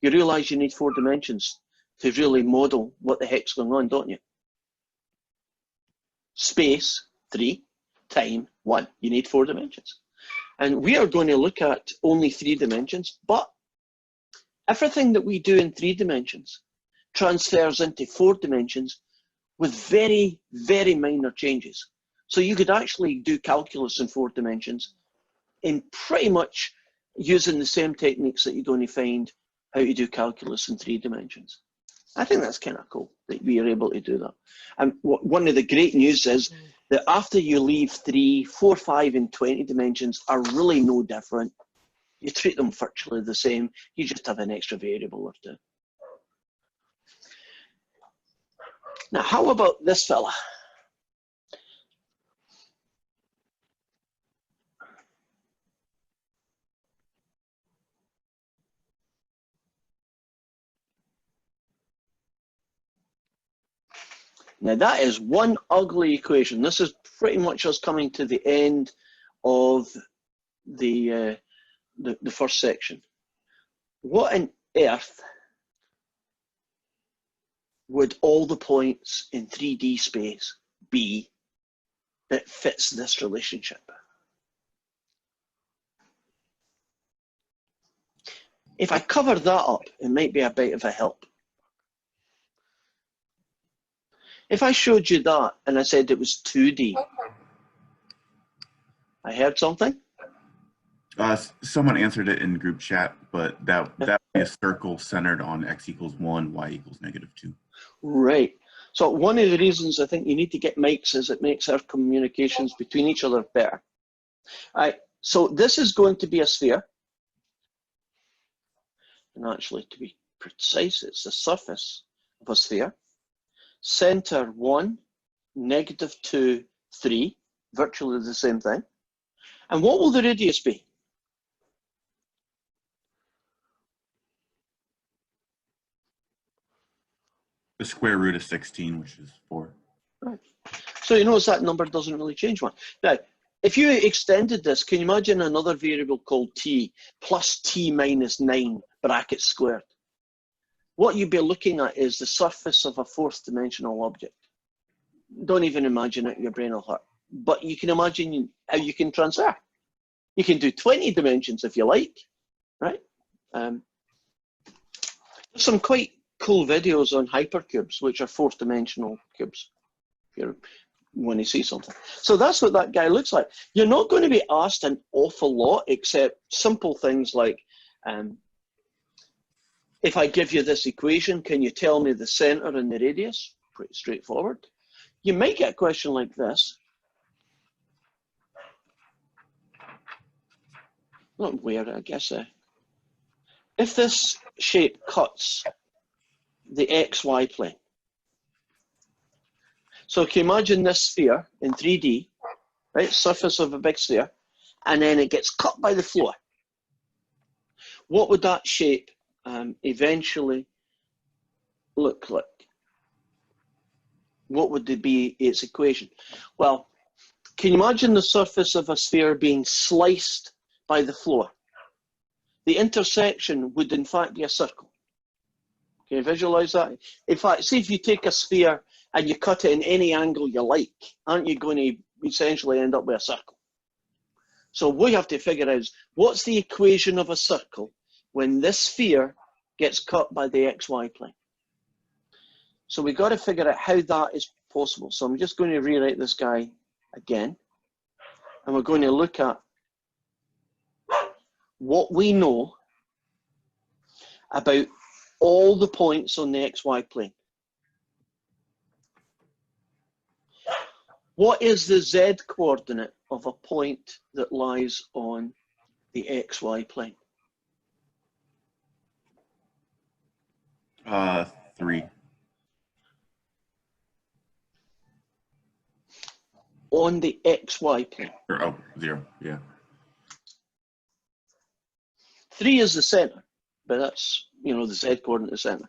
you realize you need 4 dimensions to really model what the heck's going on, don't you? Space, 3, time, 1. You need 4 dimensions. And we are going to look at only 3 dimensions, but everything that we do in 3 dimensions transfers into 4 dimensions with very, very minor changes. So you could actually do calculus in 4 dimensions in pretty much using the same techniques that you're going to find how to do calculus in 3 dimensions. I think that's kind of cool that we are able to do that. And one of the great news is that after you leave 3, 4, 5, and 20 dimensions are really no different. You treat them virtually the same. You just have an extra variable or 2. Now, how about this fella? Now that is one ugly equation. This is pretty much us coming to the end of the first section. What on earth would all the points in 3D space be that fits this relationship? If I cover that up, it might be a bit of a help. If I showed you that and I said it was 2D, I heard something?
Someone answered it in group chat, but that would be a circle centered on x equals 1, y equals -2.
Right. So one of the reasons I think you need to get mics is it makes our communications between each other better. All right. So this is going to be a sphere. And actually, to be precise, it's the surface of a sphere. Center 1, -2, 3, virtually the same thing. And what will the radius be?
The square root of 16, which is 4.
Right. So you notice that number doesn't really change one. Now, if you extended this, can you imagine another variable called t plus t minus 9 brackets squared? What you'd be looking at is the surface of a 4th dimensional object. Don't even imagine it, your brain will hurt. But you can imagine how you can transfer. You can do 20 dimensions if you like, right? There's some quite cool videos on hypercubes, which are 4th dimensional cubes, if you want to see something. So that's what that guy looks like. You're not going to be asked an awful lot, except simple things like, if I give you this equation, can you tell me the center and the radius? Pretty straightforward. You might get a question like this. Not where, I guess. If this shape cuts the XY plane. So can you imagine this sphere in 3D, right? Surface of a big sphere, and then it gets cut by the floor. What would that shape eventually look like? What would be its equation? Well, can you imagine the surface of a sphere being sliced by the floor? The intersection would in fact be a circle. Can you visualize that? In fact, see if you take a sphere and you cut it in any angle you like, aren't you going to essentially end up with a circle? So what you have to figure out is, what's the equation of a circle when this sphere gets cut by the XY plane? So we've got to figure out how that is possible. So I'm just going to rewrite this guy again. And we're going to look at what we know about all the points on the XY plane. What is the Z coordinate of a point that lies on the XY plane?
3.
On the XY plane.
Or, oh, 0. Yeah.
3 is the center, but that's, you know, the Z coordinate is center.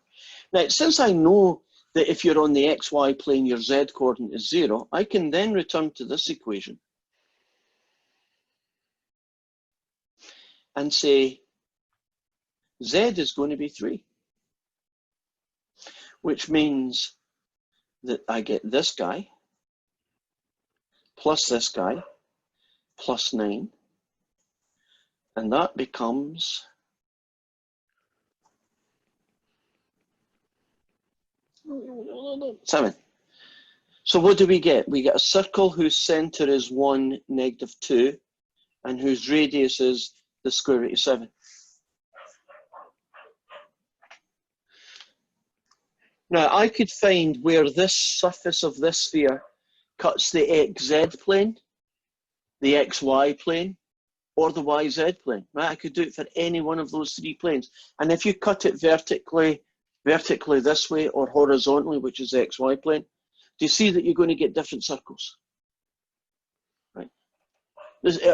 Now, since I know that if you're on the XY plane, your Z coordinate is 0, I can then return to this equation and say Z is going to be 3, which means that I get this guy plus this guy plus 9, and that becomes 7. So what do we get? We get a circle whose center is 1, -2, and whose radius is the square root of 7. Now I could find where this surface of this sphere cuts the XZ plane, the XY plane, or the YZ plane. Right? I could do it for any one of those 3 planes. And if you cut it vertically this way, or horizontally, which is the XY plane, do you see that you're going to get different circles? Right?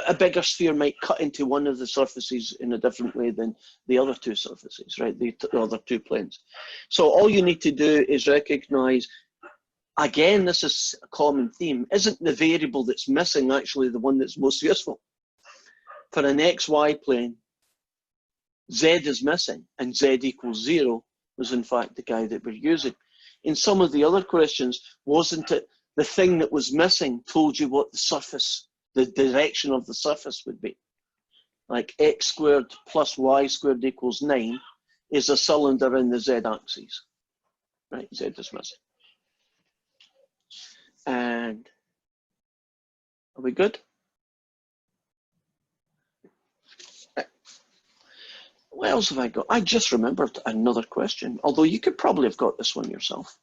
A bigger sphere might cut into one of the surfaces in a different way than the other 2 surfaces, right? The other 2 planes. So all you need to do is recognize, again, this is a common theme, isn't the variable that's missing actually the one that's most useful? For an XY plane, Z is missing, and Z equals 0 was in fact the guy that we're using. In some of the other questions, wasn't it the thing that was missing told you what the surface, the direction of the surface would be? Like x squared plus y squared equals 9 is a cylinder in the Z axis. Right, Z is missing. And are we good? What else have I got? I just remembered another question, although you could probably have got this one yourself.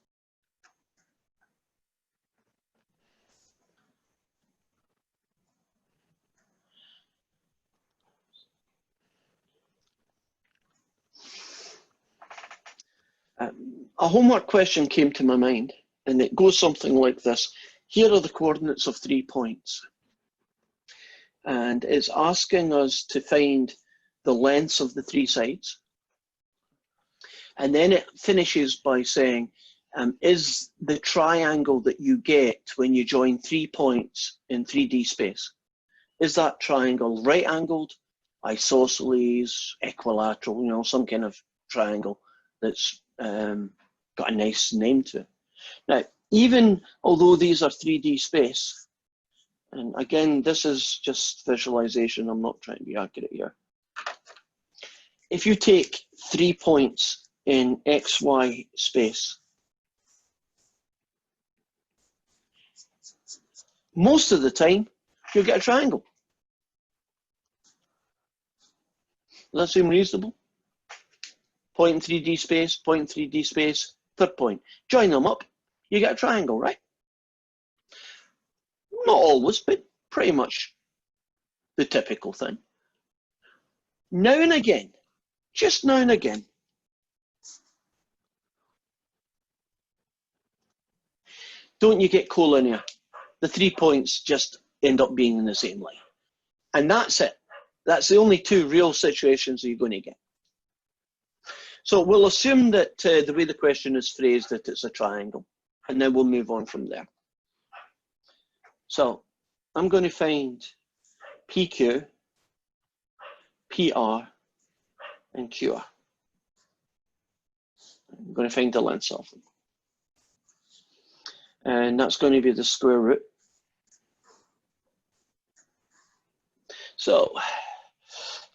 A homework question came to my mind, and it goes something like this. Here are the coordinates of 3 points. And it's asking us to find the lengths of the 3 sides. And then it finishes by saying, is the triangle that you get when you join 3 points in 3D space, is that triangle right angled, isosceles, equilateral, you know, some kind of triangle that's got a nice name to it. Now, even although these are 3D space, and again, this is just visualization, I'm not trying to be accurate here. If you take 3 points in XY space, most of the time, you'll get a triangle. Does that seem reasonable? Point in 3D space, point in 3D space, third point. Join them up, you get a triangle, right? Not always, but pretty much the typical thing. Now and again, just now and again, don't you get collinear? The 3 points just end up being in the same line. And that's it. That's the only 2 real situations that you're going to get. So we'll assume that the way the question is phrased, that it's a triangle. And then we'll move on from there. So I'm going to find PQ, PR, and QR. I'm going to find the lengths of them. And that's going to be the square root. So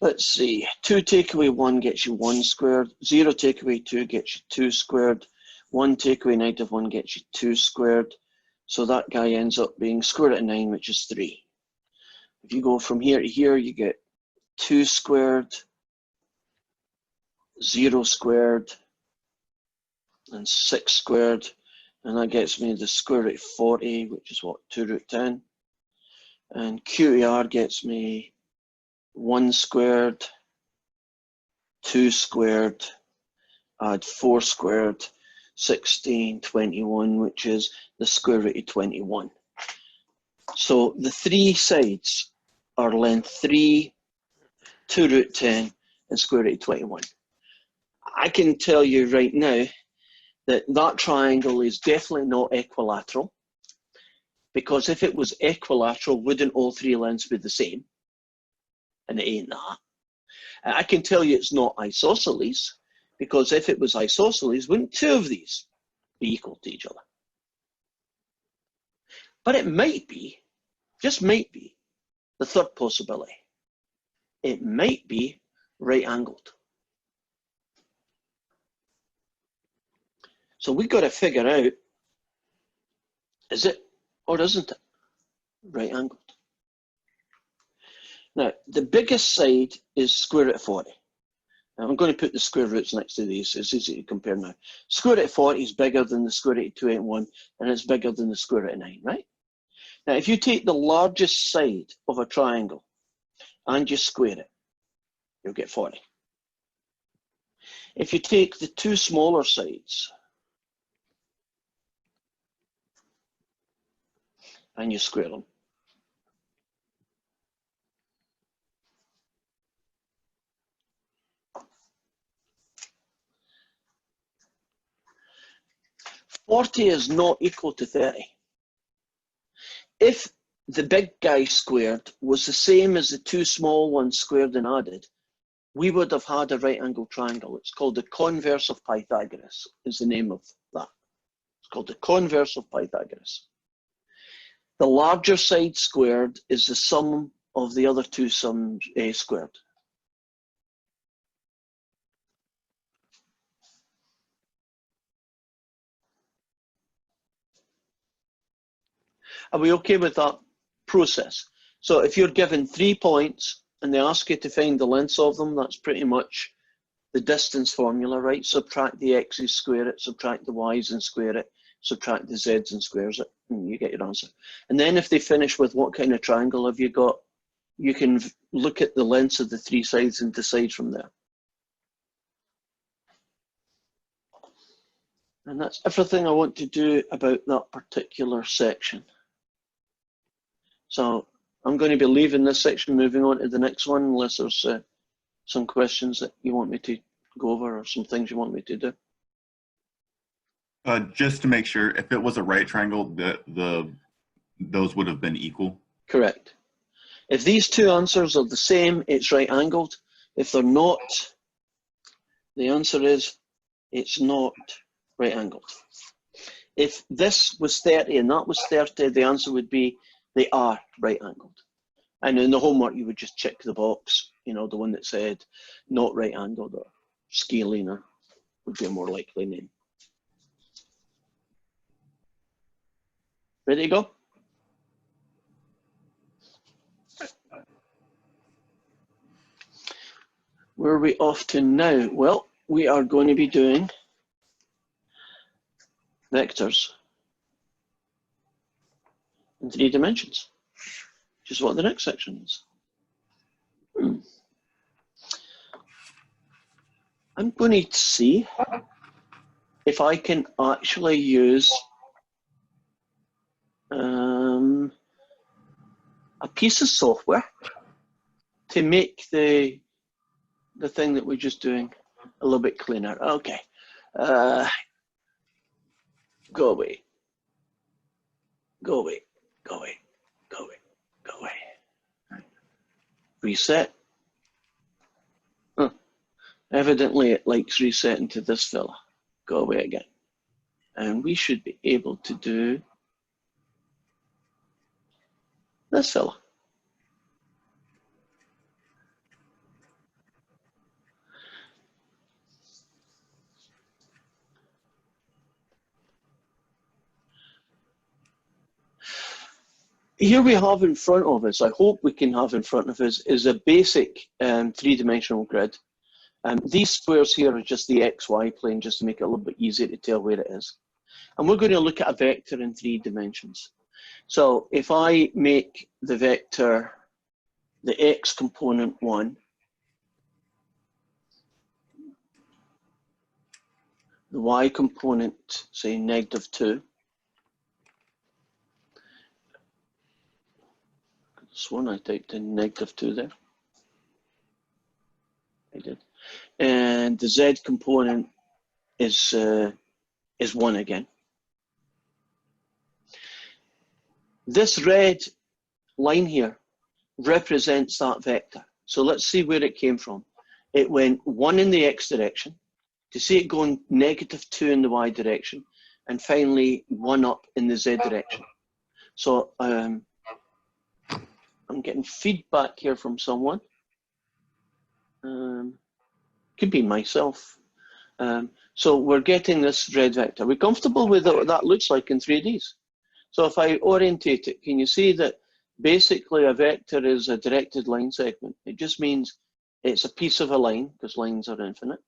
let's see, 2 take away 1 gets you 1 squared, 0 take away 2 gets you 2 squared, 1 take away -1 gets you 2 squared. So that guy ends up being square root of 9, which is 3. If you go from here to here, you get 2 squared, 0 squared, and 6 squared. And that gets me the square root of 40, which is what, 2 root 10. And QER gets me 1 squared, 2 squared, add 4 squared, 16, 21, which is the square root of 21. So the three sides are length 3, 2 root 10, and square root of 21. I can tell you right now that that triangle is definitely not equilateral, because if it was equilateral, wouldn't all three lengths be the same? And it ain't that. I can tell you it's not isosceles, because if it was isosceles, wouldn't two of these be equal to each other? But it might be, just might be, the third possibility. It might be right angled. So we've got to figure out, is it or isn't it right angled? Now, the biggest side is square root of 40. Now, I'm going to put the square roots next to these. It's easy to compare now. Square root of 40 is bigger than the square root of 281, and it's bigger than the square root of 9, right? Now, if you take the largest side of a triangle and you square it, you'll get 40. If you take the two smaller sides and you square them, $40 is not equal to 30. If the big guy squared was the same as the two small ones squared and added, we would have had a right angled triangle. It's called the converse of Pythagoras, is the name of that. It's called the converse of Pythagoras. The larger side squared is the sum of the other two sums squared. Are we okay with that process? So if you're given 3 points and they ask you to find the lengths of them, that's pretty much the distance formula, right? Subtract the x's, square it, subtract the y's and square it, subtract the z's and squares it, and you get your answer. And then if they finish with what kind of triangle have you got, you can look at the lengths of the three sides and decide from there. And that's everything I want to do about that particular section. So I'm going to be leaving this section, moving on to the next one, unless there's some questions that you want me to go over or some things you want me to do.
Just to make sure, if it was a right triangle, those would have been equal.
Correct. If these two answers are the same, it's right angled. If they're not, the answer is it's not right angled. If this was 30 and that was 30, the answer would be they are right angled. And in the homework, you would just check the box, you know, the one that said not right angled or scalene would be a more likely name. Ready to go? Where are we off to now? Well, we are going to be doing vectors in 3 dimensions, which is what the next section is. I'm going to see if I can actually use a piece of software to make the thing that we're just doing a little bit cleaner. Okay, go away, go away, go away, go away, go away. Reset. Huh. Evidently it likes resetting to this fella. Go away again. And we should be able to do this fella. here we have in front of us, I hope we can have in front of us, is a basic three-dimensional grid. These squares here are just the XY plane, just to make it a little bit easier to tell where it is. And we're going to look at a vector in 3 dimensions. So if I make the vector, the X component 1, the Y component, say -2, this one I typed in -2 there. I did. And the Z component is 1 again. This red line here represents that vector. So let's see where it came from. It went 1 in the X direction, to see it going -2 in the Y direction, and finally 1 up in the Z direction. So I'm getting feedback here from someone. Could be myself. So we're getting this red vector. We're comfortable with what that looks like in 3Ds. So if I orientate it, can you see that basically a vector is a directed line segment? It just means it's a piece of a line, because lines are infinite,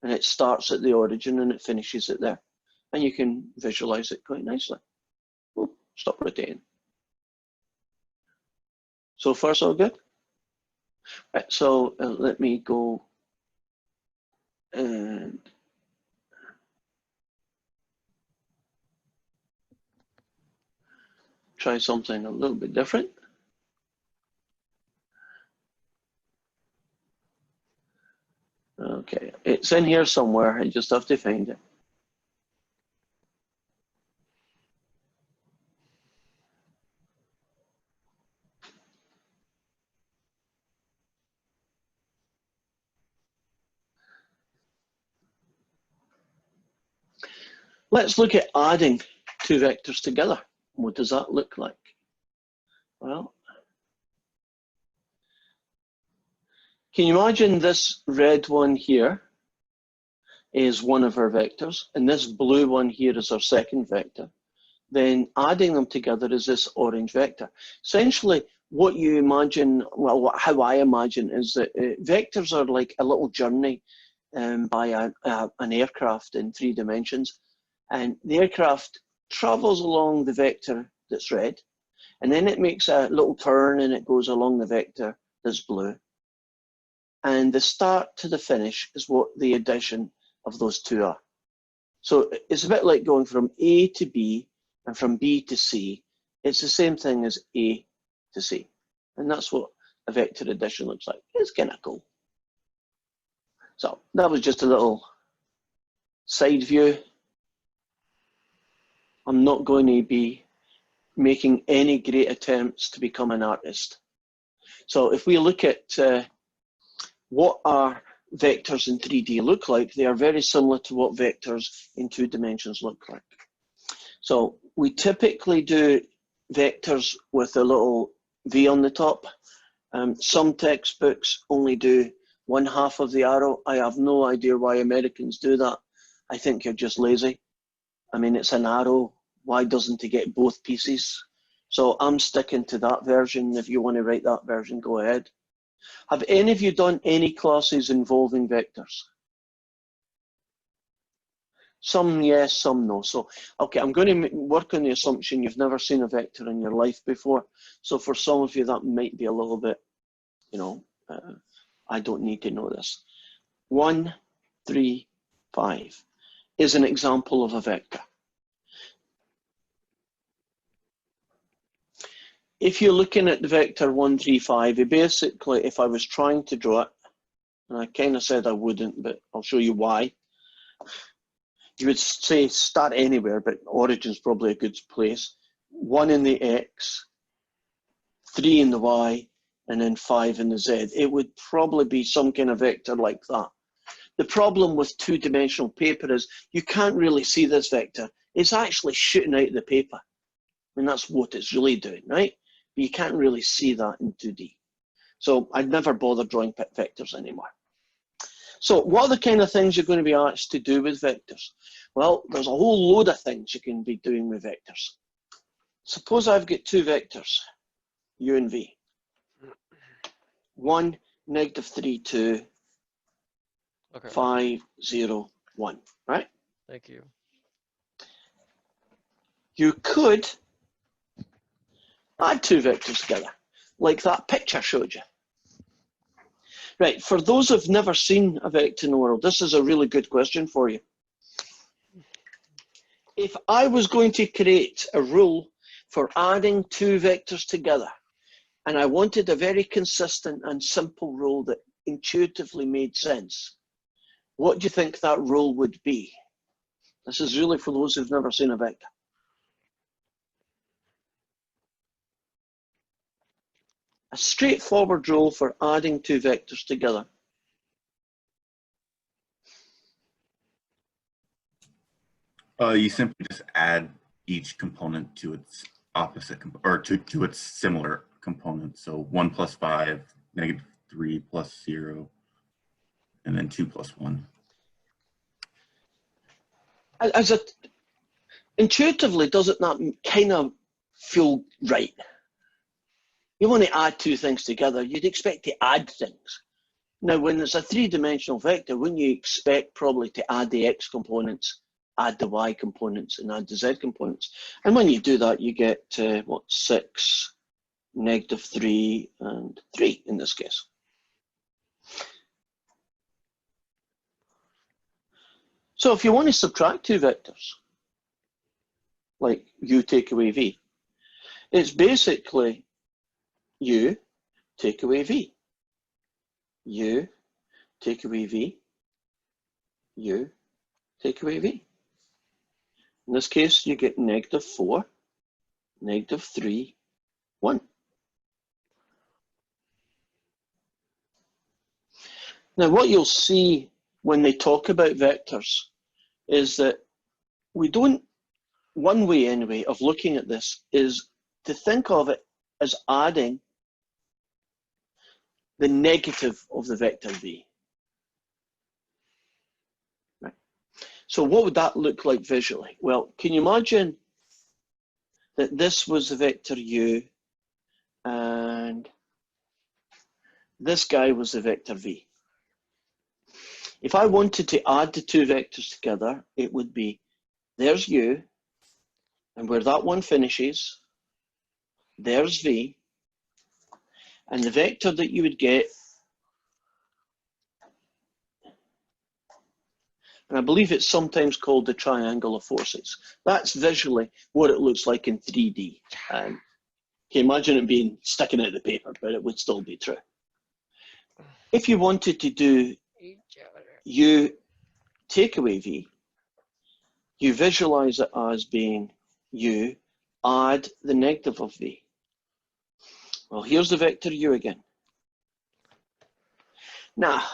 and it starts at the origin and it finishes it there. And you can visualize it quite nicely. Oh, stop rotating. So far, so good. Right, so let me go and try something a little bit different. Okay, it's in here somewhere. I just have to find it. Let's look at adding 2 vectors together. What does that look like? Well, can you imagine this red one here is one of our vectors, and this blue one here is our second vector? Then adding them together is this orange vector. Essentially, what you imagine, well, how I imagine is that vectors are like a little journey by an aircraft in 3 dimensions. And the aircraft travels along the vector that's red, and then it makes a little turn and it goes along the vector that's blue. And the start to the finish is what the addition of those 2 are. So it's a bit like going from A to B and from B to C. It's the same thing as A to C. And that's what a vector addition looks like. It's kind of cool. So that was just a little side view. I'm not going to be making any great attempts to become an artist. So if we look at what our vectors in 3D look like, they are very similar to what vectors in 2 dimensions look like. So we typically do vectors with a little V on the top. Some textbooks only do 1/2 of the arrow. I have no idea why Americans do that. I think you're just lazy. I mean, it's an arrow. Why doesn't it get both pieces? So I'm sticking to that version. If you want to write that version, go ahead. Have any of you done any classes involving vectors? Some yes, some no. So, okay, I'm going to work on the assumption you've never seen a vector in your life before. So for some of you, that might be a little bit, you know, I don't need to know this. 1, 3, 5 is an example of a vector. If you're looking at the vector 1, 3, 5, basically, if I was trying to draw it, and I kind of said I wouldn't, but I'll show you why. You would say start anywhere, but origin's probably a good place. 1 in the X, 3 in the Y, and then 5 in the Z. It would probably be some kind of vector like that. The problem with 2-dimensional paper is you can't really see this vector. It's actually shooting out of the paper. I mean, that's what it's really doing, right? But you can't really see that in 2D. So I'd never bother drawing vectors anymore. So what are the kind of things you're going to be asked to do with vectors? Well, there's a whole load of things you can be doing with vectors. Suppose I've got two vectors, u and v. One, -3, 2,
Okay.
5, 0, 1, right?
Thank you.
You could add two vectors together, like that picture showed you. Right, for those who've never seen a vector in the world, this is a really good question for you. If I was going to create a rule for adding two vectors together, and I wanted a very consistent and simple rule that intuitively made sense, what do you think that rule would be? This is really for those who've never seen a vector. A straightforward rule for adding two vectors together.
You simply just add each component to its opposite, or to its similar component. So 1 + 5, -3 + 0, and then 2 + 1.
As a, intuitively, does it not kind of feel right? You want to add two things together, you'd expect to add things. Now, when it's a three-dimensional vector, wouldn't you expect probably to add the x components, add the y components, and add the z components? And when you do that, you get, what, 6, -3, and 3 in this case. So if you want to subtract two vectors, like u take away v, it's basically u take away v, u take away v, u take away v. In this case, you get -4, -3, 1. Now, what you'll see when they talk about vectors is that we don't, one way anyway of looking at this is to think of it as adding the negative of the vector v. Right. So what would that look like visually? Well, can you imagine that this was the vector u and this guy was the vector v? If I wanted to add the two vectors together, it would be, there's u, and where that one finishes, there's v, and the vector that you would get, and I believe it's sometimes called the triangle of forces. That's visually what it looks like in 3D. Can you imagine it being sticking out of the paper, but it would still be true. If you wanted to do u take away v, you visualize it as being u add the negative of v. Well, here's the vector u again. Now,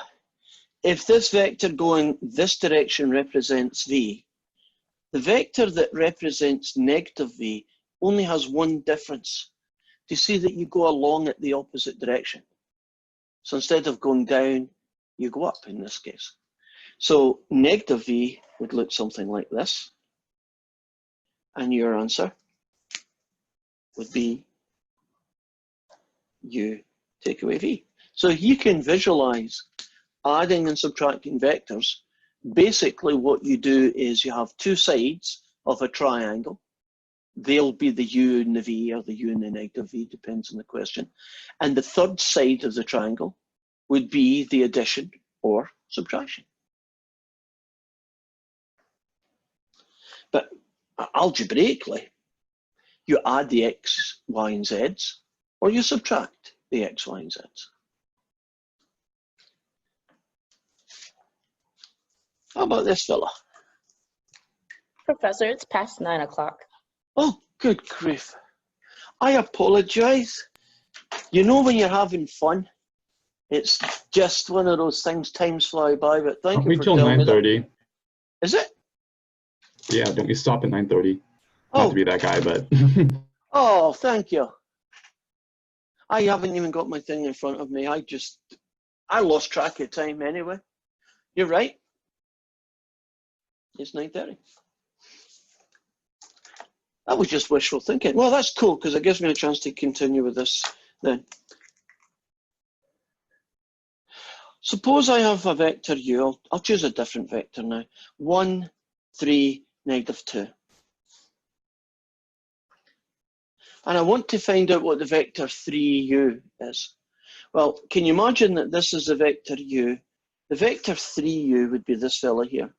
if this vector going this direction represents v, the vector that represents -v only has one difference. Do you see that you go along it the opposite direction? So instead of going down, you go up in this case. So -v would look something like this. And your answer would be u take away v. So you can visualize adding and subtracting vectors. Basically what you do is you have two sides of a triangle. They'll be the u and the v, or the u and the -v, depends on the question. And the third side of the triangle would be the addition or subtraction. But algebraically, you add the x, y, and z's, or you subtract the x, y, and z's. How about this fella?
Professor, it's past 9 o'clock.
Oh, good grief. I apologize. You know when you're having fun, it's just one of those things, times fly by, but thank you
Wait
for
till
telling me that.
9:30.
Is it?
Yeah, don't we stop at 9:30? Not
Oh,
to be that guy, but
oh, thank you. I haven't even got my thing in front of me. I lost track of time anyway. You're right. It's 9:30. That was just wishful thinking. Well, that's cool because it gives me a chance to continue with this then. Suppose I have a vector u. I'll choose a different vector now. 1, 3, -2. And I want to find out what the vector 3u is. Well, can you imagine that this is the vector u? The vector 3u would be this fella here.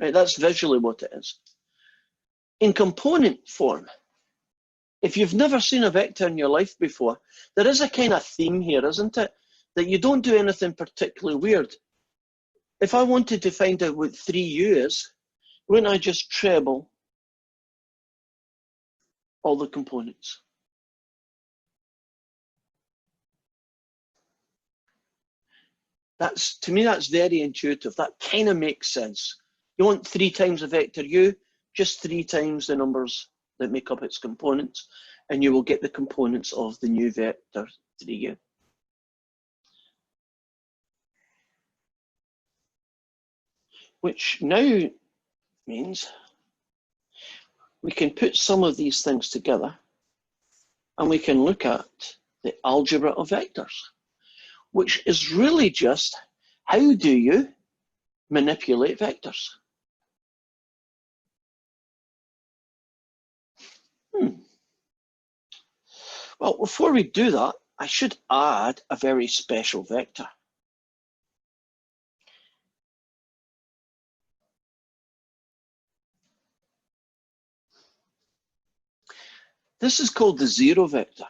Right, that's visually what it is. In component form, if you've never seen a vector in your life before, there is a kind of theme here, isn't it? That you don't do anything particularly weird. If I wanted to find out what 3u is, wouldn't I just treble all the components? To me, that's very intuitive. That kind of makes sense. You want 3 times the vector u, just 3 times the numbers that make up its components, and you will get the components of the new vector 3u. Which now means we can put some of these things together and we can look at the algebra of vectors, which is really just how do you manipulate vectors? Well, before we do that, I should add a very special vector. This is called the zero vector.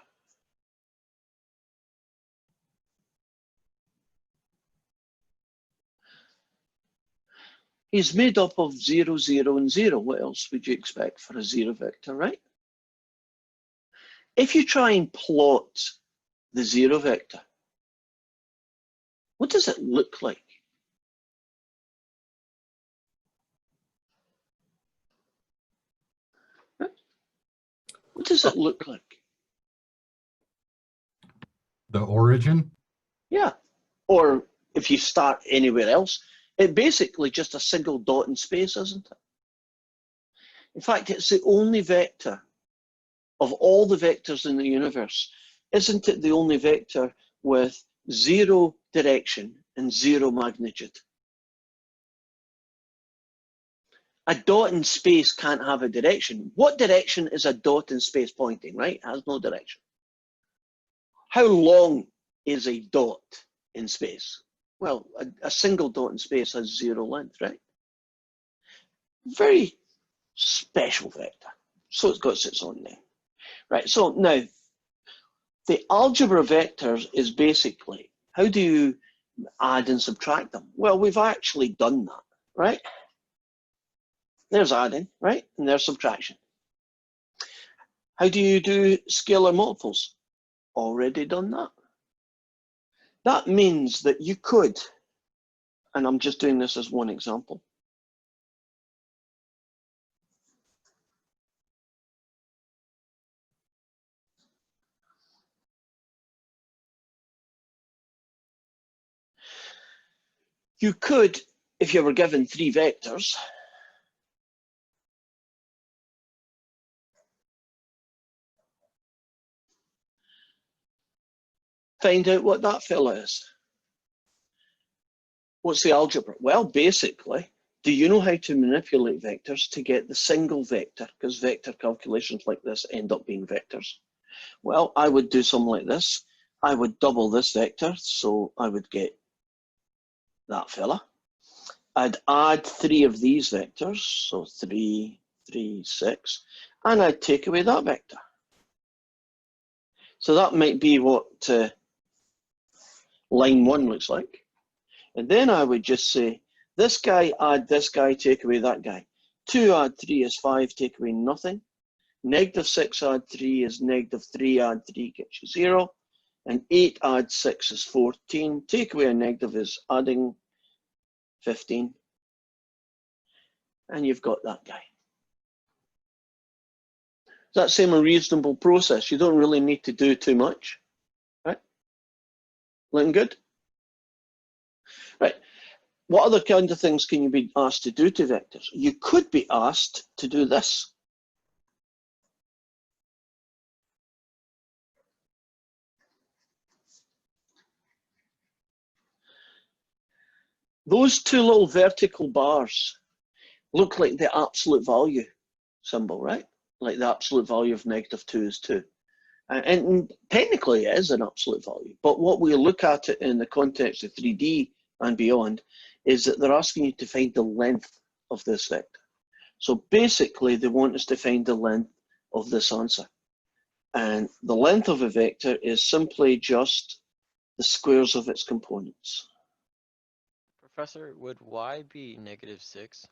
He's made up of 0, 0, and 0. What else would you expect for a zero vector, right? If you try and plot the zero vector, what does it look like? What does it look like?
The origin?
Yeah. Or if you start anywhere else, it's basically just a single dot in space, isn't it? In fact, it's the only vector of all the vectors in the universe. Isn't it the only vector with 0 direction and 0 magnitude? A dot in space can't have a direction. What direction is a dot in space pointing, right? It has no direction. How long is a dot in space? Well, a single dot in space has 0 length, right? Very special vector. So it's got its own name. Right, so now, the algebra of vectors is basically, how do you add and subtract them? Well, we've actually done that, right? There's adding, right? And there's subtraction. How do you do scalar multiples? Already done that. That means that you could, and I'm just doing this as one example, you could, if you were given 3 vectors, find out what that fella is. What's the algebra? Well, basically, do you know how to manipulate vectors to get the single vector? Because vector calculations like this end up being vectors. Well, I would do something like this. I would double this vector, so I would get that fella. I'd add 3 of these vectors, so 3, 3, 6, and I'd take away that vector. So that might be what line 1 looks like. And then I would just say, this guy, add this guy, take away that guy. 2 add 3 is 5, take away nothing. -6 add 3 is -3, add 3 gets you 0. And 8 add 6 is 14. Take away a negative is adding 15. And you've got that guy. Does that seem a reasonable process? You don't really need to do too much, right? Looking good? Right. what other kind of things can you be asked to do to vectors? You could be asked to do this. Those two little vertical bars look like the absolute value symbol, right? Like the absolute value of -2 is 2. And technically it is an absolute value, but what we look at it in the context of 3D and beyond is that they're asking you to find the length of this vector. So basically they want us to find the length of this answer. And the length of a vector is simply just the squares of its components.
Professor, would y be -6?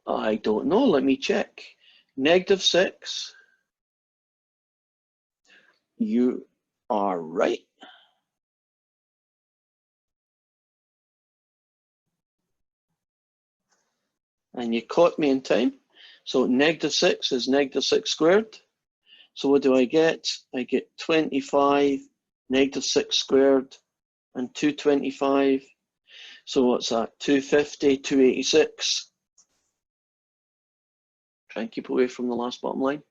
I don't know, let me check. -6, you are right. And you caught me in time. So -6 is -6 squared. So what do I get? I get 25, -6 squared, and 225. So what's that? 250, 286. Try and keep away from the last bottom line.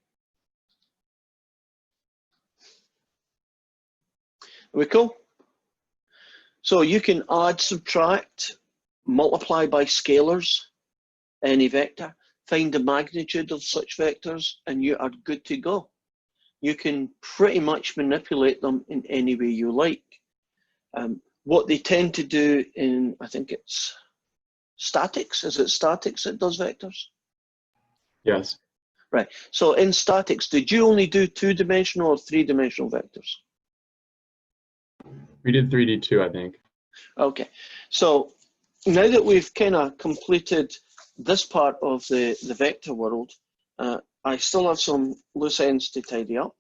Are we cool? So you can add, subtract, multiply by scalars any vector, find the magnitude of such vectors, and you are good to go. You can pretty much manipulate them in any way you like. What they tend to do in, I think it's statics, is it statics that does vectors?
Yes.
Right, so in statics, did you only do 2-dimensional or 3-dimensional vectors?
We did 3D too, I think.
Okay, so now that we've kind of completed this part of the vector world, I still have some loose ends to tidy up.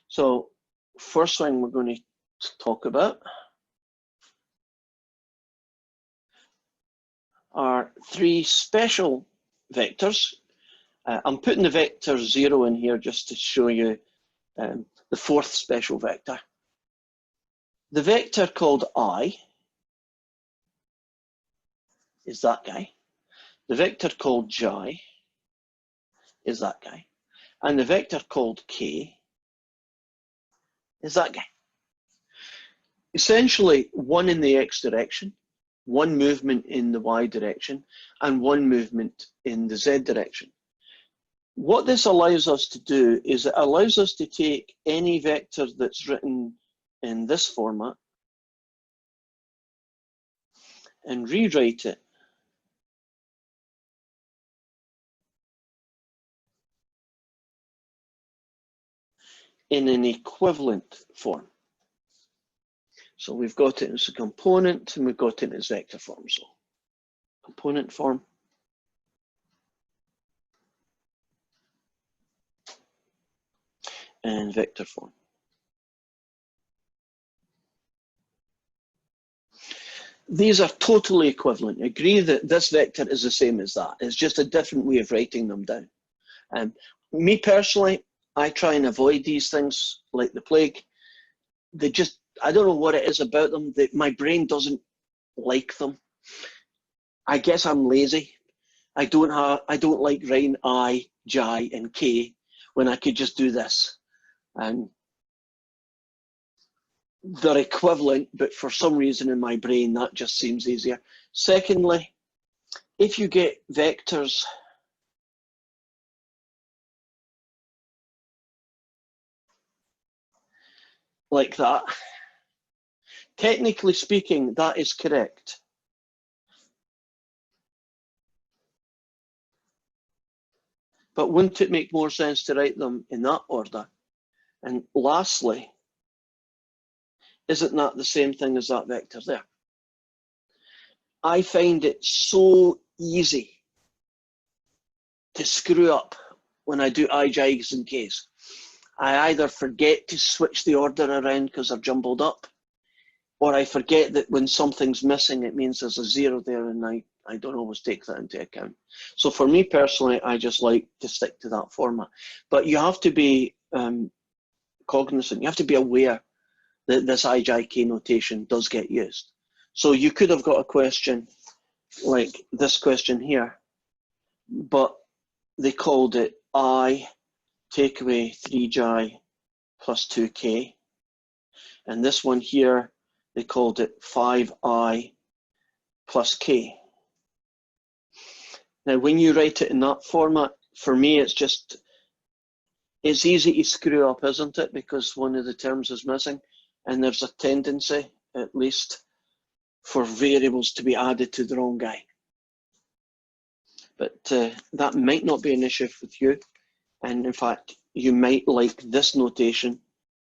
So first thing we're going to talk about are 3 special vectors. I'm putting the vector 0 in here just to show you the 4th special vector. The vector called I is that guy. The vector called J is that guy. And the vector called K is that guy. Essentially, one in the X direction, one movement in the Y direction, and one movement in the Z direction. What this allows us to do is it allows us to take any vector that's written in this format and rewrite it in an equivalent form. So we've got it as a component and we've got it as vector form. So component form. And vector form. These are totally equivalent. Agree that this vector is the same as that. It's just a different way of writing them down. Me personally, I try and avoid these things like the plague. They just, I don't know what it is about them. My brain doesn't like them. I guess I'm lazy. I don't like writing I, J, and K when I could just do this. And they're equivalent, but for some reason in my brain, that just seems easier. Secondly, if you get vectors like that, technically speaking, that is correct. But wouldn't it make more sense to write them in that order? And lastly, isn't that the same thing as that vector there? I find it so easy to screw up when I do I, J's, and K's. I either forget to switch the order around because they're jumbled up, or I forget that when something's missing, it means there's a 0 there, and I don't always take that into account. So for me personally, I just like to stick to that format. But you have to be cognizant, you have to be aware that this IJK notation does get used. So you could have got a question like this question here, but they called it I take away 3j plus 2k. And this one here, they called it 5i plus k. Now, when you write it in that format, for me, it's easy to screw up, isn't it? Because one of the terms is missing, and there's a tendency, at least, for variables to be added to the wrong guy. But that might not be an issue with you. And in fact, you might like this notation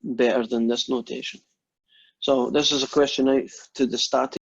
better than this notation. So this is a question out to the static